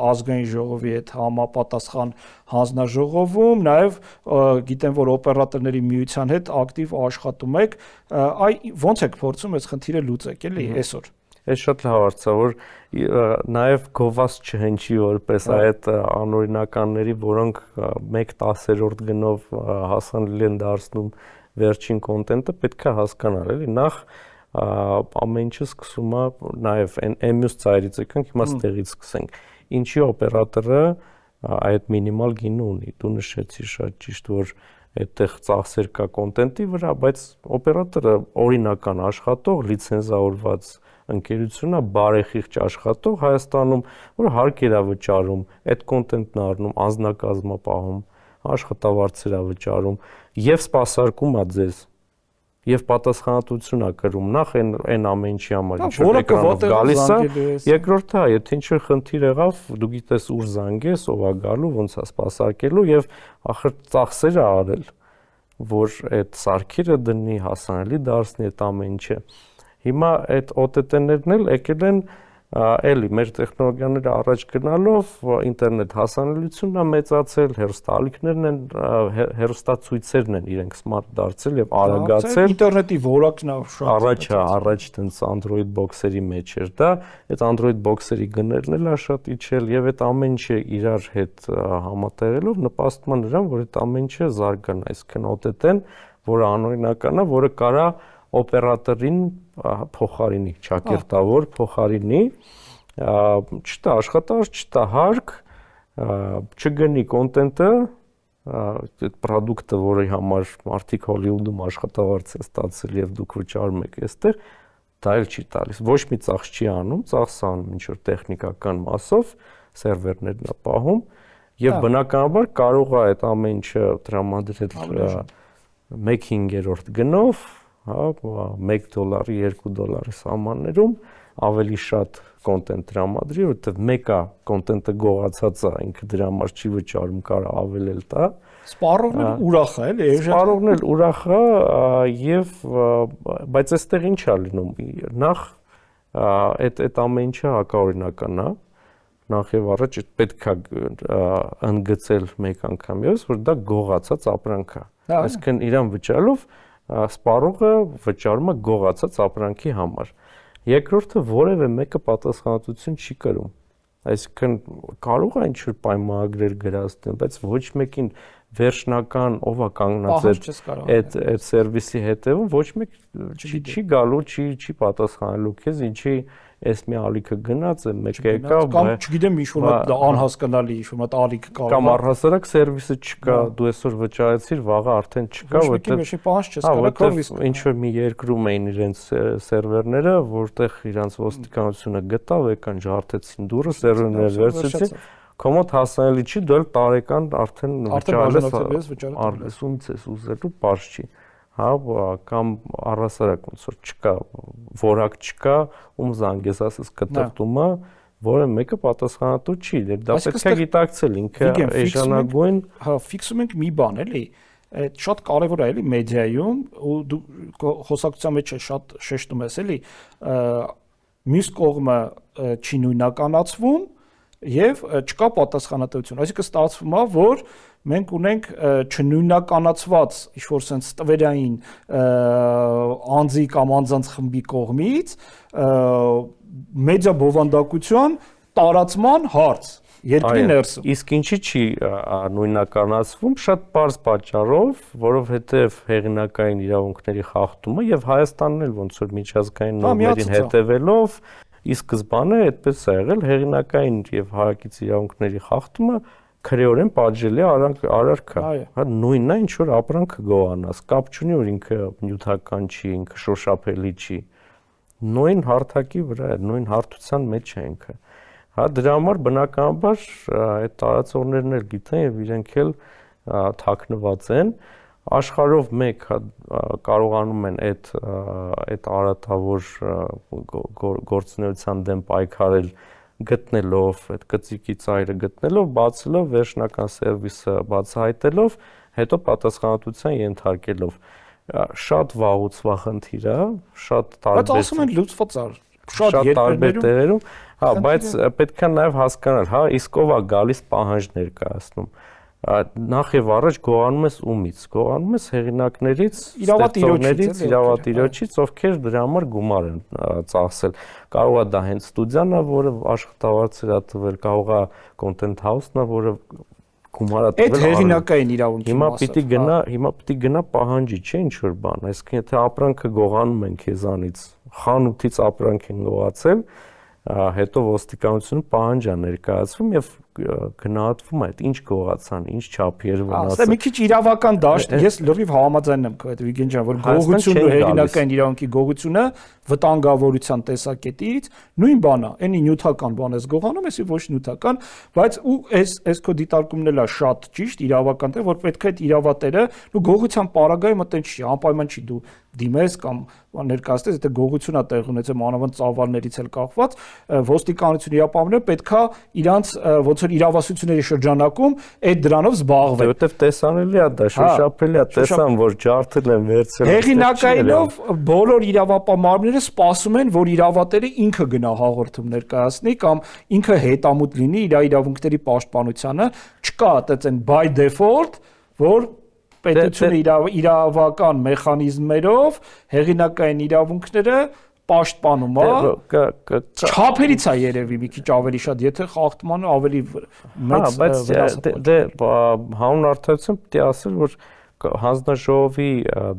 ազգային ժողովի հետ համապատասխան հանձնաժողովում, նաև գիտեմ, որ օպերատորների միության հետ ակտիվ աշխատում եք, ոնց եք փորձում այս խնդիրը լուծեք, էլի, այսօր։ Ես շատ լավ հարցա, որ նաև գովազդ չհնչի որպես այդ անօրինականների, որոնք 1/10 գնով հասանելի են դարձնում վերջին կոնտենտը, պետք է հասկանալ, էլի, նախ ամեն ինչը սկսում է նաև այն մյուս ծայրից եկանք, հիմա ստեղից սկսենք։ Ինչի օպերատորը այդ մինիմալ գինը ունի, դու նշեցի շատ ճիշտ, որ այդտեղ ծախսեր կա կոնտենտի վրա, բայց օպերատորը օրինական աշխատող, լիցենզավորված ընկերությունն է, բարեխիղճ աշխատող Հայաստանում, որ հարկեր է վճարում, այդ կոնտենտն է առնում, անձնակազմ է պահում, աշխատավարձեր է վճարում եւ սպասարկում է ձեզ եւ պատասխանատվություն է կրում նախ այն ամեն ինչի համար ինչ էկրանով գալիս է, երկրորդը, եթե ինչ-որ խնդիր եղավ, դու գիտես ուր զանգես, ով է գալու, ոնց է սպասարկելու եւ ախր ծախսեր է արել, որ այդ սարքերը դնի, հասանելի դարձնի այդ ամեն ինչը։ Հիմա այդ OTT-ներն էլ եկել են էլի մեր տեխնոլոգիաները առաջ գնալով ինտերնետ հասանելիությունն է մեծացել, հեռուստաալիքներն են, հեռուստացույցերն են իրենք smart դարձել եւ արագացել։ Ինտերնետի որակն է շատ առաջ տենց Android box-երի մեջ էր դա, այդ Android box-երի գներն էլ է շատ իջել եւ այդ ամեն ինչը իրար հետ համատեղելով նպաստում է նրան, որ այդ ամեն ինչը զարգանա, այսինքն OTT-ն, որը անօրինական է, որը կարա օպերատորին փոխարինի, ճակերտավոր փոխարինի, չտա աշխատավարձ, չտա հարկ չգնի կոնտենտը, այդ product-ը, որի համար մարդիկ Հոլիվուդում աշխատավարձ են ստացել եւ դուք վճարում եք այստեղ, դա էլ չի տալիս։ Ոչ մի ծախս չի անում, ծախսը անում ինչ որ տեխնիկական մասով, սերվերներն է պահում եւ բնականաբար կարող է այդ ամեն ինչը տրամադրել 1/5 գնով, հա, $1, $2 սահմաններում ավելի շատ կոնտենտ տրամադրի, որովհետեւ մեկը կոնտենտը գողացած է, ինքը դրա համար չի վճարում, կարող ավելել տա։ Սպառողն էլ ուրախ է, էլի։ Սպառողն էլ ուրախ է եւ բայց այստեղ ինչ է լինում։ Նախ այդ ամեն ինչը հակաօրինական է։ Նախ եւ առաջ պետք է ընդգծել մեկ անգամ եւս, որ դա գողացած ապրանք է։ Այսինքն իրան վճարելով սպառողը վճարում է գողացած ապրանքի համար։ Երկրորդը որևէ մեկը պատասխանատվություն չի կրում։ Այսինքն կարող է ինչ-որ պայմանագրեր գրածել, բայց ոչ մեկին վերջնական ով է կանգնած այդ սերվիսի հետևում, ոչ մեկ չի գալու, չի պատասխանելու քեզ, ինչի այս մի ալիքը գնաց է, մեկը եկավ, կամ չգիտեմ ինչ-որ դա անհասկանալի ինչ-որ ալիքը կարող է։ Կամ առհասարակ սերվիսը չկա, դու այսօր վճարեցիր, վաղը արդեն չկա, որտեղ ինչ-որ մի երկրում էին իրենց սերվերները, որտեղ իրանց ոստիկանությունը գտավ, եկան ջարդեցին դուռը, սերվերները վերցրեցին, կոմոդ հասանելի չի, դու էլ տարեկան արդեն վճարես ումից ես ուզելու, պարզ չի։ Հա, կամ առհասարակ ոնց որ չկա, որակ չկա, ում զանգես ասես կտրտումը, որը մեկը պատասխանատու չի, դա պետք է գիտակցել ինքը էժանագույն, հա, ֆիքսում ենք մի բան, էլի, այդ շատ կարևոր է, էլի, մեդիայում, ու դու խոսակցության մեջ շատ շեշտում ես, էլի, մյուս կողմը չի նույնականացվում եւ չկա պատասխանատվություն, այսինքն ստացվում է, որ մենք ունենք չնույնականացված ինչ-որ sense տվերային անձի կամ անձանց խմբի կողմից մեդիա բովանդակության տարածման հարց երկրի ներսում։ Իսկ ինչի չի նույնականացվում, շատ պարզ պատճառով, որովհետև հեղինակային իրավունքների խախտումը եւ Հայաստանն էլ ոնց որ միջազգային նորմերին հետևելով ի սկզբանե այդպես է եղել, հեղինակային եւ հարակից իրավունքների խախտումը քրեորեն պատժելի արարք է։ Հա նույնն է ինչ որ ապրանքը գողանաս, կապ չունի որ ինքը նյութական չի, ինքը շոշափելի չի։ Նույն հարթակի վրա է, նույն հարթության մեջ է ինքը։ Հա դրա համար բնականաբար այդ տարածողներն էլ գիտեն եւ իրենք էլ թաքնված են։ Աշխարհով մեկ կարողանում են այդ արատավոր գործունեության դեմ պայքարել գտնելով այդ կծիկի ծայրը գտնելով, բացելով վերջնական սերվիսը բացահայտելով, հետո պատասխանատվության ենթարկելով։ Շատ վաղուց խնդիր է, շատ տարբեր։ Բայց ասում են լուծված է, շատ տարբեր տեղերում, հա, բայց պետք է նաև հասկանալ, հա, իսկ ով է գալիս պահանջ ներկայացնում։ Նախ եւ առաջ գողանում ես ումից, գողանում ես հեղինակներից, ստեղծողներից, իրավատիրոջից, ովքեր դրա համար գումար են ծախսել։ Կարող է դա հենց ստուդիան է, որը աշխատավարձ է տվել, կարող է content house-ն է, որը գումար է տվել։ Այդ հեղինակային իրավունքի մասը։ Հիմա պիտի գնա պահանջի, չէ՞ ինչ որ բան, այսինքն եթե ապրանքը գողանում են քեզանից, խանութից ապրանք են գողացել, հետո ոստիկանությունը պահանջ է ներկայացվում եւ գնահատվում է, ինչ գողացան, ինչ չափի էր վնասը։ Ասա մի քիչ իրավական դաշտ, ես լրիվ համաձայն եմ քո հետ Վիգեն ջան, որ գողությունը ու հեղինակային իրավունքի գողությունը վտանգավորության տեսակետից նույն բանն է, այնի նյութական բան ես գողանում, էսի ոչ նյութական, բայց ու այս քո դիտարկումն էլ է շատ ճիշտ իրավական թե որ պետք է այդ իրավատերը ու գողության պարագայում այդտեղ չի, անպայման չի դու դիմես կամ ներկայացնես, եթե գողություն է տեղ ունեցել մանավանդ ծավալներից էլ կախված, ոստիկանություն իրապահները պետքա իրանց ոնց որ իրավասությունների շրջանակում այդ դրանով զբաղվել։ Որտեվ տեսանելի է դա, շոշափելի է, տեսան որ ջարդել են վերցրել։ Հեղինակայինով բոլոր իրավապահ մարմինները սպասում են, որ իրավատերը ինքը գնա հաղորդում ներկայացնի կամ ինքը հետամուտ լինի իր իրավունքների պաշտպանությանը, չկա այդպես by default, որ պետությունը իրավական մեխանիզմերով հեղինակային իրավունքները պաշտպանում է, չափերից է երևի մի քիչ ավելի շատ, եթե խախտմանը ավելի մեծ բայց դե հանուն արդարության պետք է ասել, որ հանձնաժողովի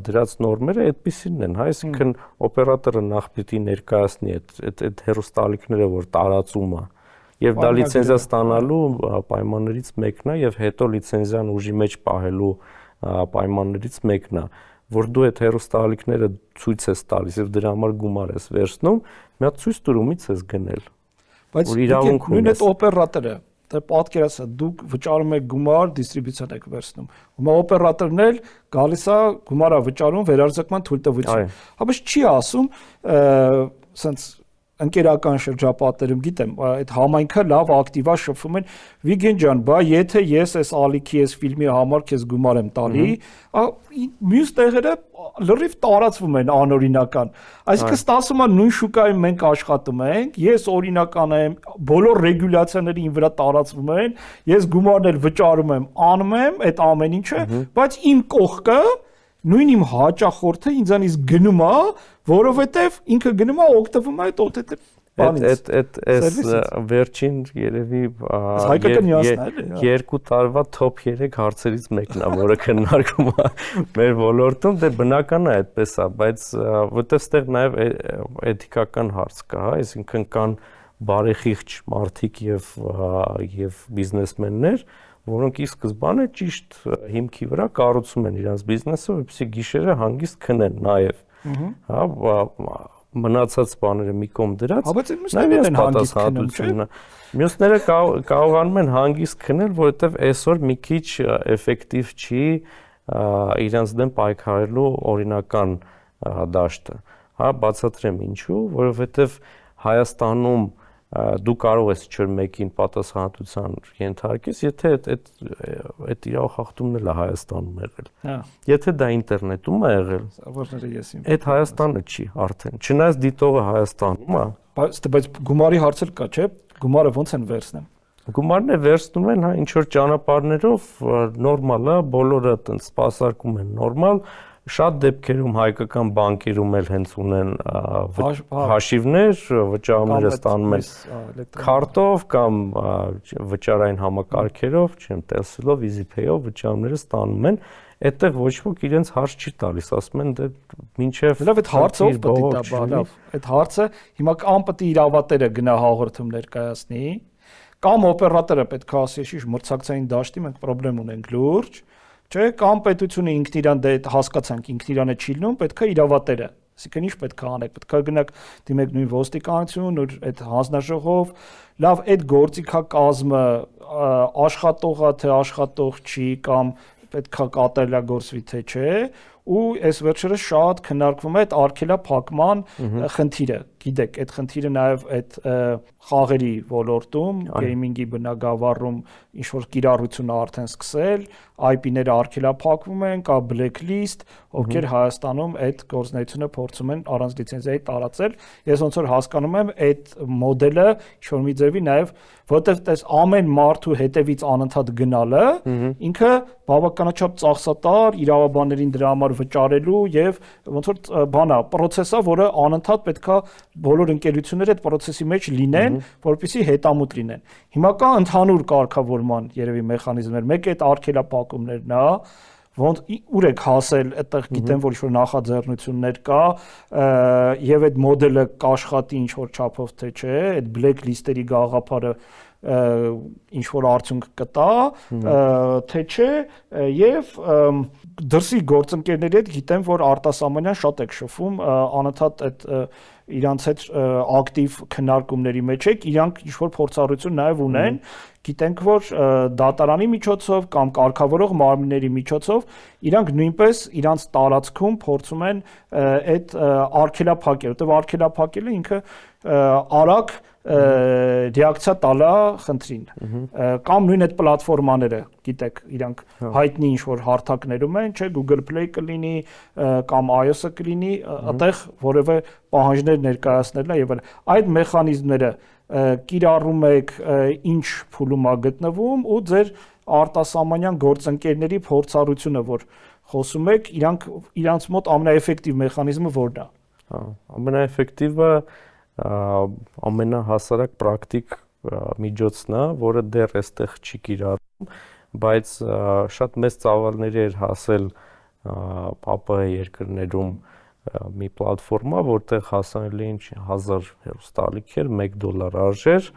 դրած նորմերը այդպիսին են, հա, այսինքն օպերատորը նախ պիտի ներկայացնի այդ հեռուստաալիքները, որ տարածումը Եվ դա լիցենզիա ստանալու պայմաններից մեկն է եւ հետո լիցենզիան ուժի մեջ պահելու պայմաններից մեկն է, որ դու այդ հեռուստաալիքները ցույց ես տալիս եւ դրա համար գումար ես վերցնում, մի հատ ցույց տուրումից ես գնել։ Բայց նույն այդ օպերատորը, դե պատկերացա, դուք վճարում եք գումար, դիստրիբյուցիոն եք վերցնում։ Հիմա օպերատորն էլ գալիս է գումարը վճարում, վերարձակման թույլտվություն։ Բայց չի ասում, ասենց ընկերական շրջապատերում գիտեմ, այդ համայնքը լավ ակտիվա շփվում են, Վիգեն ջան, բա եթե ես այս ալիքի, այս ֆիլմի համար քեզ գումար եմ տալի, մյուս տեղերը լրիվ տարածվում են անօրինական։ Այսինքն ստացվում է նույն շուկայում մենք աշխատում ենք, ես օրինական եմ, բոլոր ռեգուլյացիաները ին վրա տարածվում են, ես գումարն էլ վճարում եմ, անում եմ այդ ամեն ինչը, բայց իմ կողքը նույն իմ հաճախորդը ինձանից գնում է, որովհետև ինքը գնում է օգտվում է այդ OTT բանից։ Այս վերջին երևի 2 տարվա top 3 հարցերից մեկն է, որը քննարկում է մեր ոլորտում, դե բնական է այդպես է, բայց որտեղ ստեղ նաև էթիկական հարց կա, այսինքն կան բարեխիղճ մարդիկ եւ բիզնեսմեններ, որոնք ի սկզբանե ճիշտ հիմքի վրա կառուցում են իրենց բիզնեսը, որպեսզի գիշերը հանգիստ քնեն նաև։ Հա, մնացած բաները մի կողմ դրած, նաև պատասխանատվությունը։ Մյուսները կարողանում են հանգիստ քնել, որովհետև այսօր մի քիչ էֆեկտիվ չի իրենց դեմ պայքարելու օրինական դաշտը։ Հա, բացատրեմ ինչու, որովհետև Հայաստանում դու կարող ես ինչ-որ մեկին պատասխանատվության ենթարկես, եթե այդ իրավ խախտումն էլ է Հայաստանում եղել։ Եթե դա ինտերնետում է եղել, այդ Հայաստանը չի արդեն։ Չնայած դիտողը Հայաստանում է, բայց գումարի հարց էլ կա, չէ՞։ Գումարը ոնց են վերցնեմ։ Գումարները վերցնում են, հա, ինչ որ ճանապարհներով նորմալ է, բոլորը այտենց սպասարկում են նորմալ։ Շատ դեպքերում հայկական բանկերում էլ հենց ունեն հաշիվներ, վճարումները ստանում են քարտով կամ վճարային համակարգերով, չեմ տեսելով, EasyPay-ով վճարումները ստանում են, այդտեղ ոչ ոք իրենց հարց չի տալիս, ասում են դե մինչև լավ այդ հարցով պետք է դա բանավ, այդ հարցը հիմա կամ պետք է իրավատերը գնա հաղորդում ներկայացնի, կամ օպերատորը պետք է ասի, շիշ մրցակցային դաշտի մենք խնդրեմ ունենք լուրջ, չէ, կամ պետությունը ինքն իրան դե հասկացանք, ինքն իրանը չի լինում, պետք է իրավատերը, այսինքն ինչ պետք է անեք, պետք է գնաք դիմեք նույն ոստիկանություն, որ այդ հանձնաժողով, լավ այդ գործիքակազմը աշխատողա թե աշխատող չի կամ պետք է կատարելագործվի թե չէ, ու այս վերջերս շատ քննարկվում է այդ արգելափակման խնդիրը, գիտեք, այդ խնդիրը նաև այդ խաղերի ոլորտում, գեյմինգի բնագավառում ինչ որ կիրառությունը արդեն սկսել, IP-ները արգելափակվում են, կա blacklist, ովքեր Հայաստանում այդ գործունեությունը փորձում են առանց լիցենզիայի տարածել։ Ես ոնց որ հասկանում եմ, այդ մոդելը ինչ որ մի ձևի նաև, որովհետև այս ամեն մարդու հետևից անընդհատ գնալը, ինքը բավականաչափ ծախսատար, իրավաբաններին դրա համար վճարելու եւ ոնց որ բանա, process է, որը անընդհատ պետքա բոլոր ընկերությունները այդ process-ի մեջ լինեն, որպեսզի հետամուտ լինեն։ Հիմա կա ընդհանուր կարգավորման երևի մեխանիզմներ, մեկ այդ արգելափակումներն է, ոնց ուր եք հասել, այդտեղ գիտեմ, որ ինչ-որ նախաձեռնություններ կա, եւ այդ մոդելը կաշխատի ինչ-որ չափով թե չէ, այդ blacklist-երի գաղափարը ինչ-որ արդյունք կտա, թե չէ, եւ դրսի գործընկերների հետ գիտեմ, որ արտասահմանյան շատ եք շփվում, անընդհատ այդ իրանց հետ ակտիվ քննարկումների մեջ եք, իրանք ինչ-որ փորձառություն նաև ունեն, գիտենք, որ դատարանի միջոցով կամ կարգավորող մարմինների միջոցով իրանք նույնպես իրանց տարածքում փորձում են այդ արգելափակել, որտեղ արգելափակելը ինքը արագ ռեակցիա տալա խնդրին, կամ նույն այդ պլատֆորմաները, գիտեք, իրանք հայտնի ինչ-որ հարթակներում են, չէ, Google Play կլինի, կամ iOS-ը կլինի, այդտեղ որևէ պահանջներ ներկայացնելն է եւ այդ մեխանիզմները կիրառում եք ինչ փուլում է գտնվում ու ձեր արտասահմանյան գործընկերների փորձառությունը, որ խոսում եք, իրանց մոտ ամենաէֆեկտիվ մեխանիզմը որն է։ Ամենաէֆեկտիվը ամենահասարակ պրակտիկ միջոցն է, որը դեռ այստեղ չի կիրառվում, բայց շատ մեծ ծավալների էր հասել ԱՊՀ երկրներում մի պլատֆորմա, որտեղ հասանելի էին 1000 հեռուստաալիքեր, $1 արժեր,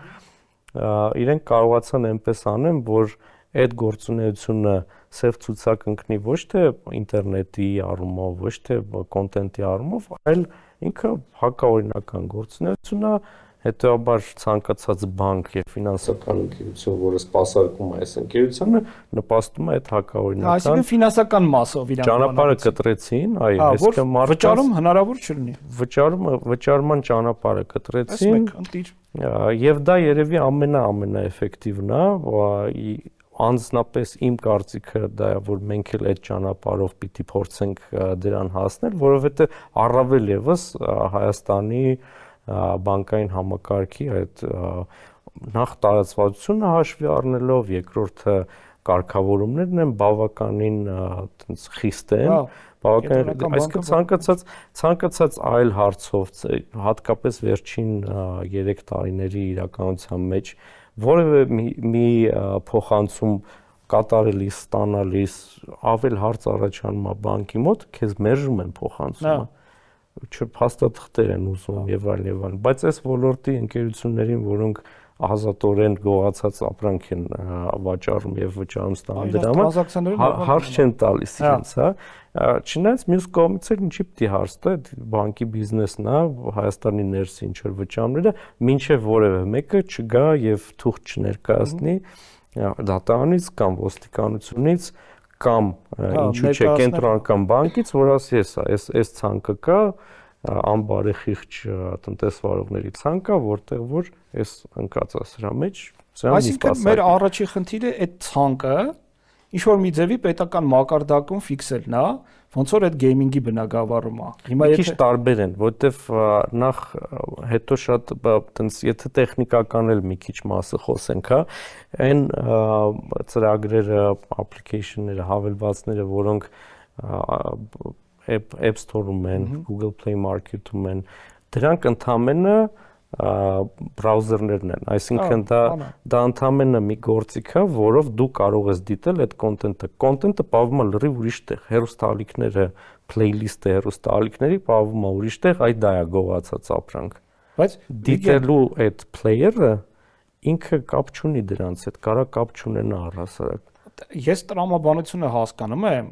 իրենք կարողացան այնպես անեն, որ այդ գործունեությունը սև ցուցակ ընկնի ոչ թե ինտերնետի առումով, ոչ թե կոնտենտի առումով, այլ ինքը հակաօրինական գործունեություն է, հետեւաբար ցանկացած բանկ եւ ֆինանսական ընկերություն, որը սպասարկում է այս ընկերությանը, նպաստում է այդ հակաօրինական։ Այսինքն ֆինանսական մասով իրանք ճանապարհը կտրեցին, այո, այսինքն վճարում հնարավոր չլինի։ Վճարման ճանապարհը կտրեցին։ Եվ դա երևի ամենաէֆեկտիվն է, անձնապես իմ կարծիքը դա է, որ մենք էլ այդ ճանապարհով պիտի փորձենք դրան հասնել, որովհետեւ առավել եւս Հայաստանի բանկային համակարգի այդ նախ տարածվածությունը հաշվի առնելով, երկրորդը կարգավորումներն են բավականին այտենց խիստ են, բավականին, այսինքն ցանկացած այլ հարցով, հատկապես վերջին 3 տարիների իրականության մեջ որևէ մի փոխանցում կատարելիս, ստանալիս ավել հարց առաջանում է բանկի մոտ, քեզ մերժում են փոխանցումը։ Չփաստաթղթեր են ուզում եւ այլն, բայց այս ոլորտի ընկերություններին, որոնք ազատորեն գողացած ապրանք են վաճառում եւ վճարում ստանում դրա համար, հարց չեն տալիս իրենց, հա։ Չնայած մյուս կողմից էլ ինչի պիտի հարց տա, բանկի բիզնեսն է, Հայաստանի ներսի ինչ որ վճարումները, մինչեւ որևէ մեկը չգա եւ թուղթ չներկայացնի դատարանից կամ ոստիկանությունից կամ ինչու՞ չէ կենտրոնական բանկից, որ ասի այս ցանկը կա, անբարեխիղճ տնտեսվարողների ցանկը, որտեղ որ այս ընկած է սրա մեջ, այսինքն մեր առաջի խնդիրը այդ ցանկը ինչ որ մի ձևի պետական մակարդակում ֆիքսելն է, ոնց որ այդ գեյմինգի բնագավառում է։ Հիմա եթե տարբեր են, որտեվ նախ հետո շատ այտենց եթե տեխնիկական էլ մի քիչ մասը խոսենք, հա, այն ծրագրերը, application-ները, հավելվածները, որոնք App Store-ում են, Google Play Market-ում են, դրանք ընդամենը բրաուզերներն են, այսինքն դա ընդամենը մի գործիք է, որով դու կարող ես դիտել այդ կոնտենտը պահվում է լրիվ ուրիշ տեղ, հեռուստաալիքները, playlist-ը հեռուստաալիքների պահվում է ուրիշ տեղ, այդ դա է գողացած ապրանք։ Բայց դիտելու այդ player-ը ինքը կապ չունի դրանց հետ, կարա կապ չունենա առհասարակ։ Ես տրամաբանությունը հասկանում եմ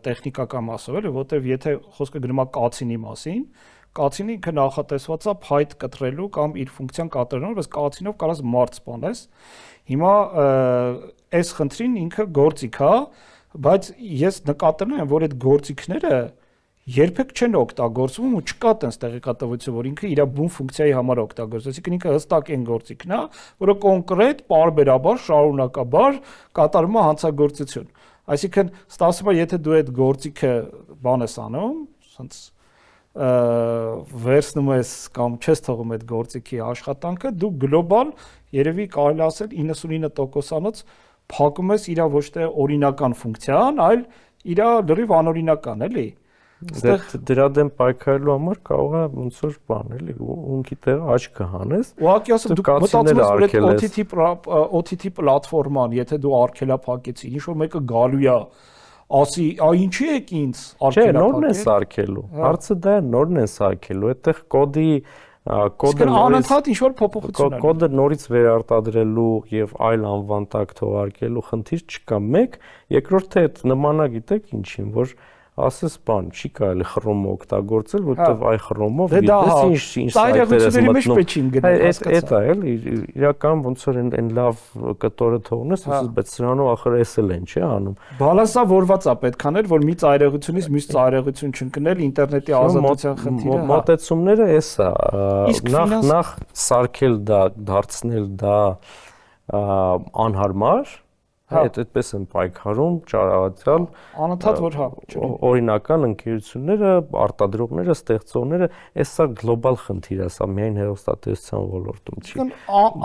տեխնիկական մասով, էլի, որտեվ եթե խոսքը գնում է կացինի մասին, կացինը ինքը նախատեսված է փայտ կտրելու կամ իր ֆունկցիան կատարելու, բայց կացինով կարաս մարդ սպանես։ Հիմա այս խնդրին ինքը գործիք է, բայց ես նկատել եմ, որ այդ գործիքները երբեք չեն օգտագործվում ու չկա տենց տեղեկատվություն, որ ինքը իր բուն ֆունկցիայի համար օգտագործվում, այսինքն ինքը հստակ այն գործիքն է, որը կոնկրետ, պարբերաբար, շարունակաբար կատարում է հանցագործություն։ Այսինքն ստացվում է, եթե դու այդ գործիքը բան ես անում, ասենց վերցնում ես կամ չես թողում այդ գործիքի աշխատանքը, դու գլոբալ երևի կարելի ասել 99%-անոց փակում ես իր ոչ թե օրինական ֆունկցիան, այլ իր լրիվ անօրինական, էլի։ Դրա դեմ պայքարելու համար կարող է ոնց որ բան էլի ունքի տեղը աչքը հանես։ Ուղղակի ասեմ դու մտածում ես որ OTT պլատֆորման, եթե դու արգելափակեցի, ինչ որ մեկը գալու է ասի, ինչի եք ինձ արգելափակել։ Չէ, նորն է սարքելու։ Հարցը դա է, նորն է սարքելու։ Այդտեղ կոդը անընդհատ ինչ որ փոփոխություն է։ Կոդը նորից վերարտադրելու եւ այլ անվան տակ թողարկելու խնդիր չկա։ Մեկ, երկրորդ թե այդ նմանա գիտեք ինչին, որ ասես բան, չի կարելի Chrome օգտագործել, որովհետև այ Chrome-ով գիտես ինչ սայթերի մեջ պեչին գտնում, հասկացա։ Դա էլի իրական ոնց որ այն լավ կտորը թողնես, ասես բայց սրանով ախր էսել են, չէ՞ անում։ Բալանսավորված է պետքան էլ, որ մի ծայրեղությունից մյուս ծայրեղություն չընկնել ինտերնետի ազատության խնդիրը։ Մոտեցումները էսա, նախ սարքել դա, դարձնել դա անհարմար, այդպես են պայքարում ճարարացիալ անընդհատ որ օրինական ընկերությունները, արտադրողները, ստեղծողները, սա գլոբալ խնդիր է, սա միայն հեռուստատեսության ոլորտում չի։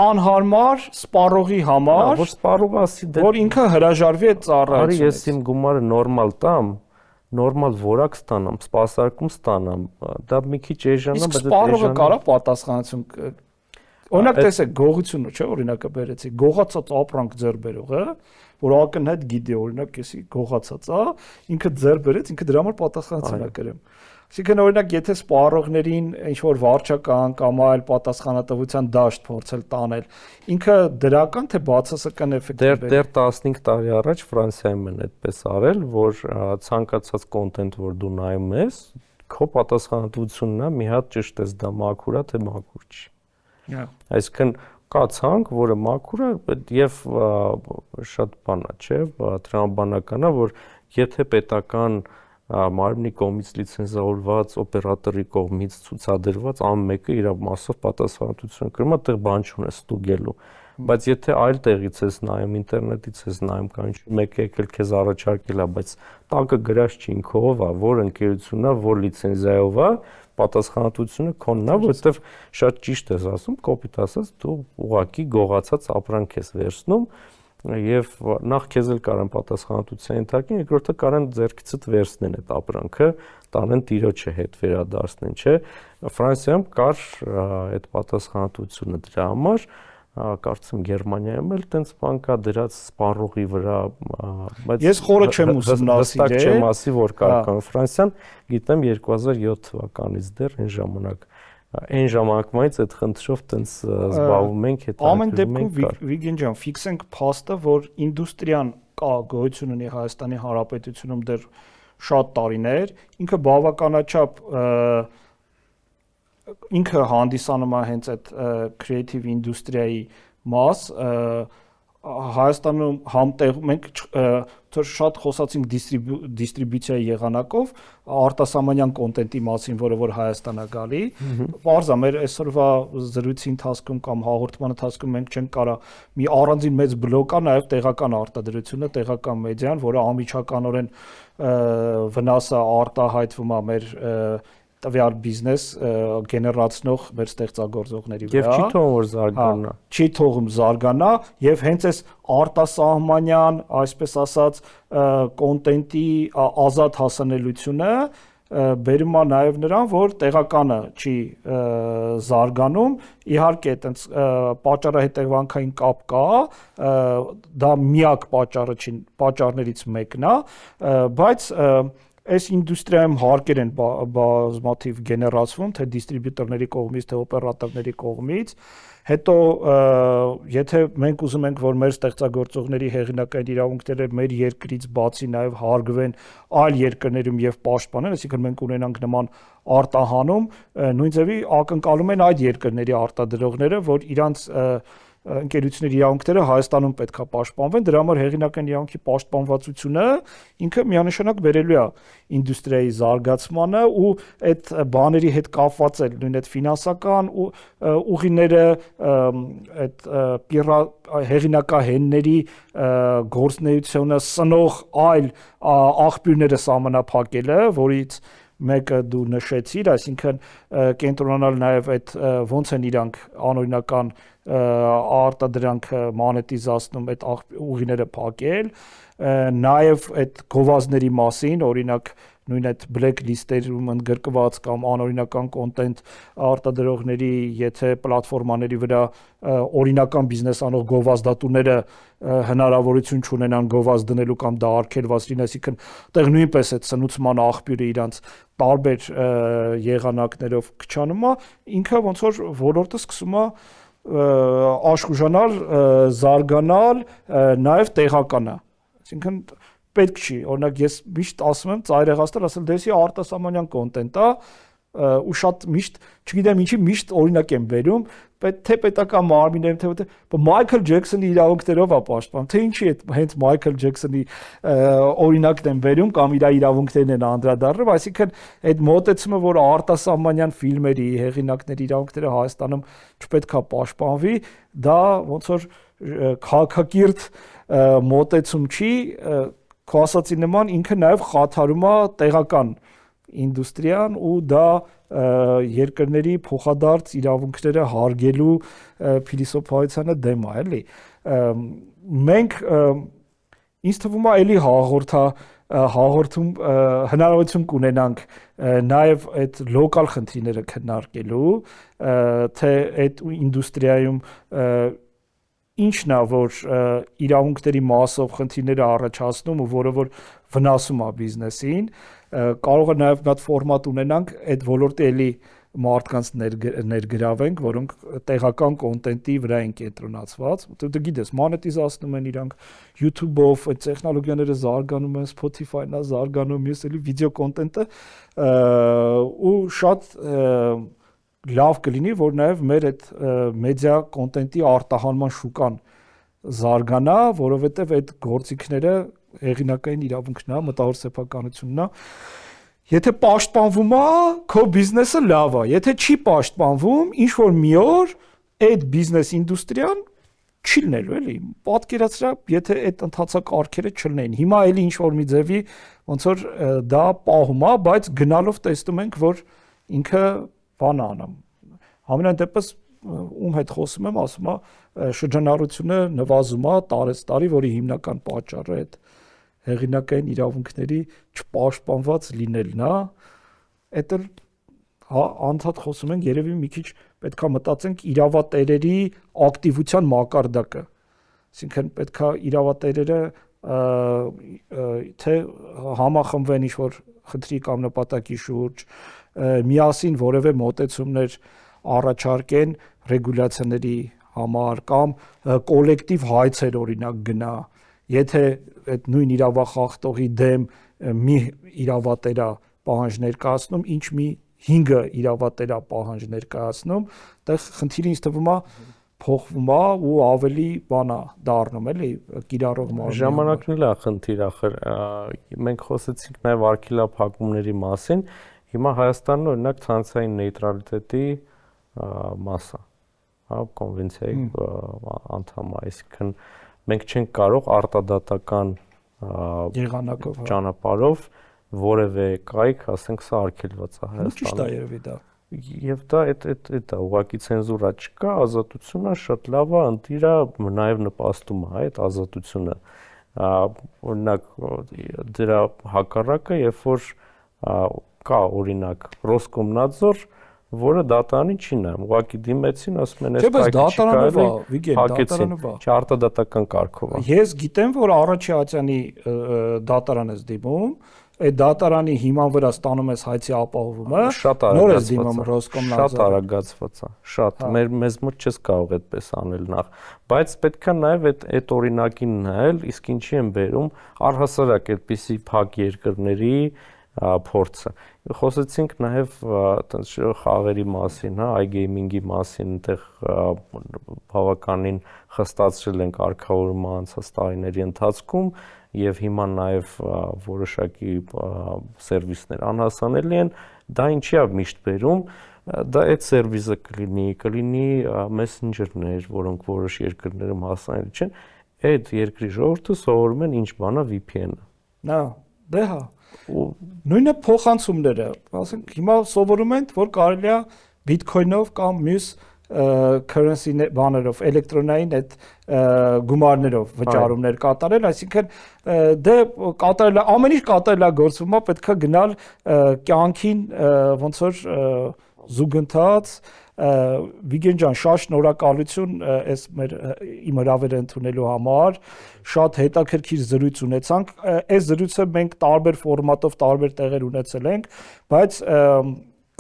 Անհարմար սպառողի համար, որ սպառողը ասի որ ինքը հրաժարվի այդ ծառայությունից։ Արի ես իմ գումարը նորմալ տամ, նորմալ որակ ստանամ, սպասարկում ստանամ, դա մի քիչ էժան է, բայց սպառողը կարա պատասխանատվություն օրինակ տեսեք գողությունը, չէ՞, օրինակը բերեցի, գողացած ապրանք ձեռ բերողը, որ ակնհայտ գիտի, օրինակ էսի գողացած է, ինքը ձեռ բերեց, ինքը դրա համար պատասխանատվություն է կրում։ Այսինքն օրինակ եթե սպառողներին ինչ որ վարչական կամ այլ պատասխանատվության դաշտ փորձել տանել, ինքը դրական թե բացասական էֆեկտ Դեռ 15 տարի առաջ Ֆրանսիայում են այդպես արել, որ ցանկացած կոնտենտ, որ դու նայում ես, քո պատասխանատվությունն է, մի հատ ճիշտ ես դա մաքուր է թե մաքուր չի։ Այսինքն կա ցանկ, որը մաքուր է եւ շատ բան է, չէ՞, տրամաբանական է, որ եթե պետական մարմնի կողմից լիցենզավորված օպերատորի կողմից ցուցադրված ամեն-մեկը իր մասով պատասխանատվություն կրում է, այդտեղ բան չունի ստուգելու։ Բայց եթե այլ տեղից ես նայում, ինտերնետից ես նայում, կամ ինչ մեկը եկել քեզ առաջարկել է, բայց տակը գրած չի ինքով է, որ ընկերությունն է, որ լիցենզիայով է, պատասխանատվությունը քոնն է, որովհետև շատ ճիշտ ես ասում, կոպիտ ասած, դու ուղակի գողացած ապրանք ես վերցնում եւ նախ քեզ էլ կարան պատասխանատվության ենթարկեն, երկրորդը կարան ձեռքիցդ վերցնեն այդ ապրանքը, տանեն տիրոջը հետ վերադարձնեն, չէ։ Ֆրանսիայում կար այդ պատասխանատվությունը դրա համար, կարծում Գերմանիայում էլ տենց բան կա դրած սպառողի վրա, բայց ես խորը չեմ ուսումնասիրել, հստակ չեմ ասի, որ կար Ֆրանսիան, գիտեմ 2007 թվականից դեռ այն ժամանակվանից այդ խնդրով տենց զբաղվում ենք, ամեն դեպքում Վիգեն ջան, ֆիքսենք փաստը, որ ինդուստրիան կա, գոյություն ունի Հայաստանի Հանրապետությունում դեռ շատ տարիներ, ինքը բավականաչափ ինքը հանդիսանում է հենց այդ creative ինդուստրիայի մաս, Հայաստանում համտեղ մենք շատ խոսացինք դիստրիբյուցիայի եղանակով արտասահմանյան կոնտենտի մասին, որը որ Հայաստան է գալի, բարձ է մեր այսօրվա զրույցի ընթացքում կամ հաղորդման ընթացքում մենք չենք կարա մի առանձին մեծ բլոկ կա նաև տեղական արտադրությունը, տեղական մեդիան, որը անմիջականորեն վնասը արտահայտվում է մեր տվյալ բիզնես գեներացնող մեր ստեղծագործողների վրա։ Եվ չի թողում որ զարգանա։ Չի թողում զարգանա եւ հենց այս արտասահմանյան, այսպես ասած, կոնտենտի ազատ հասանելիությունը բերում է նաև նրան, որ տեղականը չի զարգանում, իհարկե այտենց պատճառահետևանքային կապ կա, դա միակ պատճառը չի, պատճառներից մեկն է, բայց այս ինդուստրիայում հարկեր են բազմաթիվ գեներացվում, թե դիստրիբյուտորների կողմից, թե օպերատորների կողմից, հետո եթե մենք ուզում ենք, որ մեր ստեղծագործողների հեղինակային իրավունքները մեր երկրից բացի նաև հարգվեն այլ երկրներում եւ պաշտպանեն, այսինքն մենք ունենանք նման արտահանում, նույն ձևի ակնկալում են այդ երկրների արտադրողները, որ իրանց ընկերությունների իրավունքները Հայաստանում պետք է պաշտպանվեն, դրա համար հեղինակային իրավունքի պաշտպանվածությունը ինքը միանշանակ բերելու է ինդուստրիայի զարգացմանը ու այդ բաների հետ կապված է նույն այդ ֆինանսական ուղիները, այդ հեղինակահենների գործունեությունը սնող այլ աղբյուրները սահմանափակելը, որից մեկը դու նշեցիր, այսինքն կենտրոնանալ նաև այդ ոնց են իրանք անօրինական արտադրանքը մանետիզացնում, այդ ուղիները փակել, նաև այդ գովազդների մասին, օրինակ նույն այդ black list-երում ընդգրկված կամ անօրինական կոնտենտ արտադրողների, եթե պլատֆորմաների վրա օրինական բիզնես անող գովազդատուները հնարավորություն չունենան գովազդ դնելու կամ դա արգելված լինի, այսինքն այդտեղ նույնպես այդ սնուցման աղբյուրը իրանց տարբեր եղանակներով քչանում է, ինքը ոնց որ ոլորտը սկսում է աշխուժանալ, զարգանալ, նաև տեղականը, այսինքն պետք չի, օրինակ ես միշտ ասում եմ ծայրեղաստեր ասել դեսի արտասահմանյան կոնտենտ է ու շատ միշտ, չգիտեմ ինչի միշտ օրինակ եմ բերում, թե պետական մարմիններում թե Մայքլ Ջեքսոնի իրավունքներով է պաշտպանում, թե ինչի է հենց Մայքլ Ջեքսոնի օրինակն եմ բերում կամ իր իրավունքներն են անդրադառնում, այսինքն այդ մոտեցումը, որ արտասահմանյան ֆիլմերի, հեղինակների իրավունքները Հայաստանում չպետք է պաշտպանվի, դա ոնց որ քաղաքակիրթ մոտեցում չի, քո ասացի նման ինքը նաև խաթարում է տեղական ինդուստրիան ու դա երկրների փոխադարձ իրավունքները հարգելու փիլիսոփայությանը դեմ է, էլի։ Մենք ինձ թվում է էլի հաղորդում հնարավորություն կունենանք նաև այդ լոկալ խնդիրները քննարկելու, թե այդ ինդուստրիայում ինչն է, որ իրավունքների մասով խնդիրները առաջացնում ու որը որ վնասում է բիզնեսին, կարող է նաև մի հատ ֆորմատ ունենանք, այդ ոլորտի էլի մարդկանց ներգրավենք, որոնք տեղական կոնտենտի վրա են կենտրոնացված, որտեղ գիտես, մոնետիզացնում են իրանք YouTube-ով, այդ տեխնոլոգիաները զարգանում են, Spotify-ն է զարգանում, մյուս էլի վիդեո կոնտենտը ու շատ լավ կլինի, որ նաև մեր այդ մեդիա կոնտենտի արտահանման շուկան զարգանա, որովհետև այդ գործիքները հեղինակային իրավունքն է, մտավոր սեփականությունն է։ Եթե պաշտպանվում է, քո բիզնեսը լավ է, եթե չի պաշտպանվում, ինչ որ մի օր այդ բիզնես ինդուստրիան չի լինելու, էլի։ Պատկերացրա, եթե այդ ընթացակարգերը չլինեն։ Հիմա էլի ինչ որ մի ձևի ոնց որ դա պահում է, բայց գնալով տեսնում ենք, որ ինքը բան է անում։ Համենայն դեպս ում հետ խոսում եմ, ասում է շրջանառությունը նվազում է տարեցտարի, որի հիմնական պատճառը է հեղինակային իրավունքների չպաշտպանված լինելն է, այդ էլ անդադ խոսում ենք, երևի մի քիչ պետքա մտածենք իրավատերերի ակտիվության մակարդակը, այսինքն պետքա իրավատերերը թե համախմբվեն ինչ-որ խնդրի կամ նպատակի շուրջ, միասին որևէ մոտեցումներ առաջարկեն ռեգուլյացիաների համար կամ կոլեկտիվ հայցեր օրինակ գնա, եթե այդ նույն իրավախախտողի դեմ մի իրավատերա պահանջ ներկայացնում, ինչ մի 5 իրավատերա պահանջ ներկայացնում, այդտեղ խնդիրը ինձ թվում է փոխվում է ու ավելի բանա դառնում, էլի, կիրառող մարմինը։ Ժամանակն էլ է խնդիր, ախր մենք խոսեցինք նաև արգելափակումների մասին, հիմա Հայաստանն օրինակ ցանցային նեյտրալիտետի մաս է, հա, կոնվենցիայի անդամ է, այսինքն մենք չենք կարող արտադատական եղանակով ճանապարհով որևէ կայք, ասենք, սա արգելված է Հայաստանում։ Ճիշտ է երևի դա։ Եվ դա այդ է, ուղղակի ցենզուրա չկա, ազատությունը շատ լավ է, ընտիր է, նաև նպաստում է այդ ազատությունը։ Օրինակ դրա հակառակը, երբ որ կա օրինակ Ռոսկոմնadzor, որը դատարանին չի նայում, ուղղակի դիմեցին, ասում են, այս կայքը հակեցին, չարտադատական կարգով է։ Ես գիտեմ, որ Արաչի Ատյանի դատարան ես դիմում, այդ դատարանի հիման վրա ստանում ես հայցի ապահովումը, նոր ես դիմում Ռոսկոմնadzor։ Շատ արագացված է, շատ, մեզ մոտ չես կարող այդպես անել նախ, բայց պետք է նաև այդ օրինակին նայել, իսկ ինչի են բերում առհասարակ այդպիսի փակ երկրների փորձը։ Խոսեցինք նաև խաղերի մասին, հա, iGaming-ի մասին, այնտեղ բավականին խստացրել ենք կարգավորումը անցած տարիների ընթացքում եւ հիմա նաև որոշակի սերվիսներ անհասանելի են, դա ինչի է միշտ բերում, դա այդ սերվիսը կլինի մեսենջերներ, որոնք որոշ երկրներում հասանելի չեն, այդ երկրի ժողովուրդը սովորում են ինչ բան է VPN-ը։ Նա, դե հա նույնը փոխանցումները, ասենք հիմա սովորում ենք, որ կարելի է բիթքոյնով կամ մյուս currency բաներով, էլեկտրոնային այդ գումարներով վճարումներ կատարել, այսինքն դե կատարել է, ամեն ինչ կատարել է գործվում է, պետքա գնալ կյանքին ոնց որ զուգընթաց Վիգեն ջան, շատ շնորհակալություն այս մեր իմ հրավերը ընդունելու համար, շատ հետաքրքիր զրույց ունեցանք, այս զրույցը մենք տարբեր ֆորմատով, տարբեր տեղեր ունեցել ենք, բայց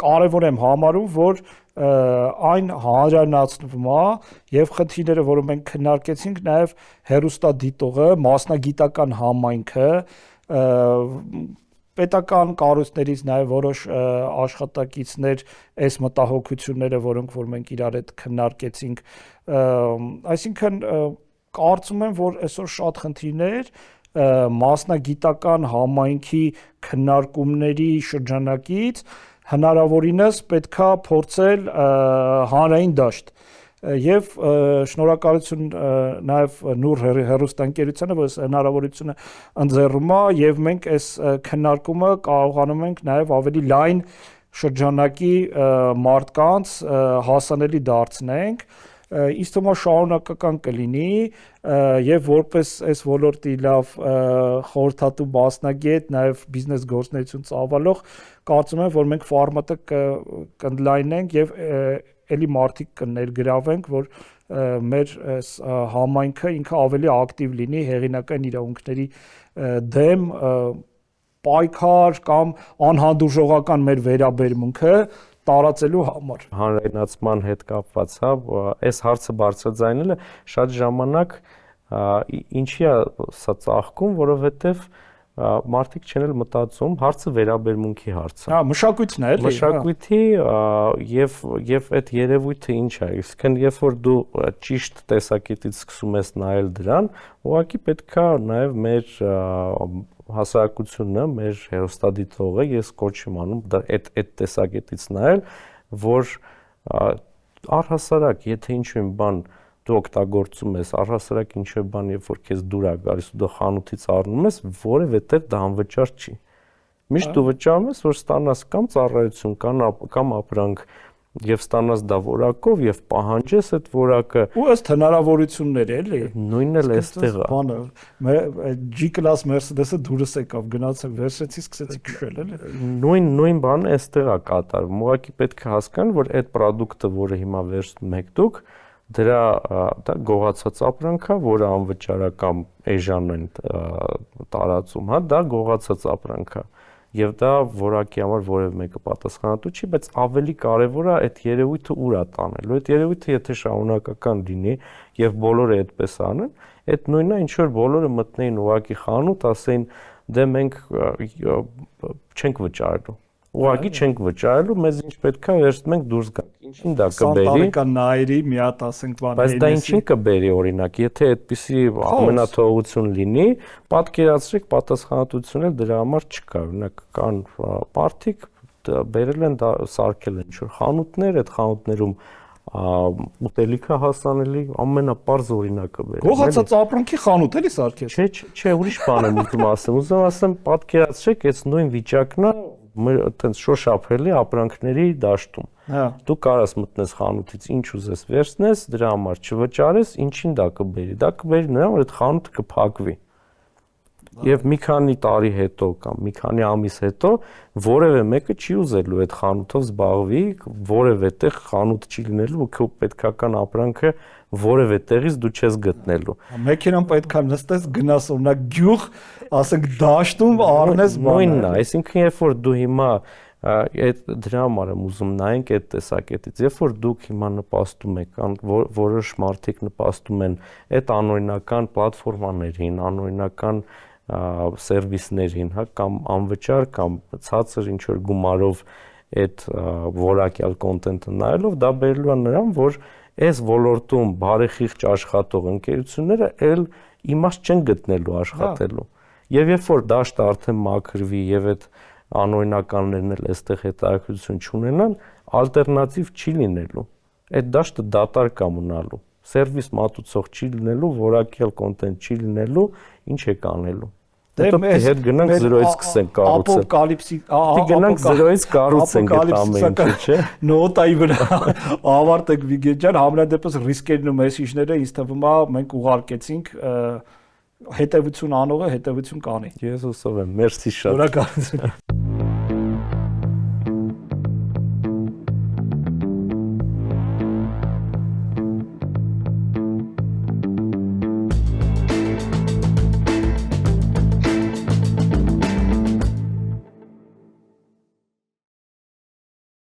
կարևոր եմ համարում, որ այն հանրայնացվում է եւ խնդիրները, որը մենք քննարկեցինք, նաեւ հերոստադիտողը, մասնագիտական համայնքը, պետական կառույցներից նաև որոշ աշխատակիցներ այս մտահոգությունները, որոնք որ մենք իրար հետ քննարկեցինք, այսինքն կարծում եմ, որ այսօր շատ խնդիրներ մասնագիտական համայնքի քննարկումների շրջանակից հնարավորինս պետքա փորձել հանրային դաշտ Եվ շնորհակալություն նաև Նուր հեռուստաընկերությանը, որ այս հնարավորությունը ընձեռում է եւ մենք այս քննարկումը կարողանում ենք նաև ավելի լայն շրջանակի մարդկանց հասանելի դարձնենք Իսկ թվում է շարունակական կլինի եւ որպես այս ոլորտի լավ խորհրդատու մասնագետ, նաեւ բիզնես գործունեություն ծավալող, կարծում եմ, որ մենք ֆորմատը կընդլայնենք եւ էլի մարդիկ կներգրավենք, որ մեր համայնքը ինքը ավելի ակտիվ լինի հեղինակային իրավունքների դեմ պայքար կամ անհանդուրժողական մեր վերաբերմունքը տարածելու համար։ Հանրայնացման հետ կապված, հա, այս հարցը բարձրաձայնելը շատ ժամանակ ինչի է սա ծաղկում, որովհետև մարդիկ չեն էլ մտածում, հարցը վերաբերմունքի հարց է։ Հա, մշակույթն է, էլի։ Մշակույթի եւ այդ երևույթը ինչ է, իսկն երբ որ դու ճիշտ տեսակետից սկսում ես նայել դրան, ուղղակի պետքա նաեւ մեր հասարակությունը, մեր հերոստատիտողը, ես կոչ եմ անում այդ տեսակետից նայել, որ առհասարակ, եթե ինչ-որ բան դու օգտագործում ես, առհասարակ ինչ-որ բան, երբ որ քեզ դուր է գալիս ու դու խանութից առնում ես, որևէ տեղ դա անվճար չի։ Միշտ դու վճարում ես, որ ստանաս կամ ծառայություն, կամ ապրանք, եւ ստանաս դա որակով եւ պահանջես այդ որակը ու ըստ հնարավորությունների էլի նույնն էլ էստեղ է բանը G-class Mercedes-ը դուրս եկավ գնացել վերցրեցի սկսեցի քշել էլի նույն բանը էստեղ է կատարվում ուղղակի պետք է հասկանան որ այդ product-ը որը հիմա վերցնում եք դուք դրա դա գողացած ապրանք է որը անվճար է կամ էժան են տարածում հա դա գողացած ապրանք է Եվ դա որակի համար որևէ մեկը պատասխանատու չի, բայց ավելի կարևոր է այդ երևույթը ուր է տանելու։ Այդ երևույթը եթե շարունակական լինի եւ բոլորը այդպես անեն, այդ նույնն է ինչ որ բոլորը մտնեին ուղակի խանութ, ասեին դե մենք չենք վճարելու։ Ուղղակի չենք վճարելու, մեզ ինչ պետք է վերցնում ենք դուրս գանք։ Ինչին դա կբերի։ Սանտարիկան նայերի մի հատ ասենք բան։ Բայց դա ինչին կբերի օրինակ, եթե այդպիսի ամենաթողություն լինի, պատկերացրեք պատասխանատվություն էլ դրա համար չկա։ Օրինակ կան պարտիկ բերել են դա սարքել են ինչ-որ խանութներ, այդ խանութներում ուտելիքը հասանելի ամենապարզ օրինակը բերել։ Գողացած ապրանքի խանութ էլի սարքես։ Չէ, ուրիշ բան եմ ուզում ասեմ։ Ուզում ասեմ, պատկերացրեք, այս նույն վիճակն է այտենց շոշափելի ապրանքների դաշտում։ Հա։ Դու կարաս մտնես խանութից ինչ ուզես վերցնես, դրա համար չվճարես, ինչին դա կբերի։ Դա կբերի նրան, որ այդ խանութը կփակվի։ Եվ մի քանի տարի հետո կամ մի քանի ամիս հետո որևէ մեկը չի ուզելու այդ խանութով զբաղվի, որևէ տեղ խանութ չի լինելու, քո պետքական ապրանքը որևէ տեղից դու չես գտնելու։ Մեքենան պետքա նստես գնաս օրինակ գյուղ, ասենք դաշտում առնես բանը։ Նույնն է, այսինքն երբ որ դու հիմա այդ դրա համար եմ ուզում նայենք այդ տեսակետից, երբ որ դուք հիմա նպաստում եք, որոշ մարդիկ նպաստում են այդ անօրինական պլատֆորմաներին, անօրինական սերվիսներին, հա, կամ անվճար կամ ցածր ինչ որ գումարով այդ որակյալ կոնտենտը նայելով դա բերելու է նրան, որ այս ոլորտում բարեխիղճ աշխատող ընկերությունները էլ իմաստ չեն գտնելու աշխատելու։ Եվ երբ որ դաշտը արդեն մաքրվի եւ այդ անօրինականներն էլ այստեղ հետաքրքրություն չունենան, ալտերնատիվ չի լինելու։ Այդ դաշտը դատարկ է մնալու։ Սերվիս մատուցող չի լինելու, որակյալ կոնտենտ չի լինելու, ինչ է կանելու։ Հետո հետ գնանք 0-ից սկսենք կառուցել։ Ապոկալիպսի, գնանք 0-ից կառուցենք այդ ամեն ինչը, չէ։ Նոտայի վրա ավարտեք Վիգեն ջան, համենայնդեպս ռիսկերն ու մեսիջները ինձ թվում է մենք ուղարկեցինք հետևություն անողը հետևություն կանի։ Ես հուսով եմ, մերսի շատ։ Շնորհակալություն։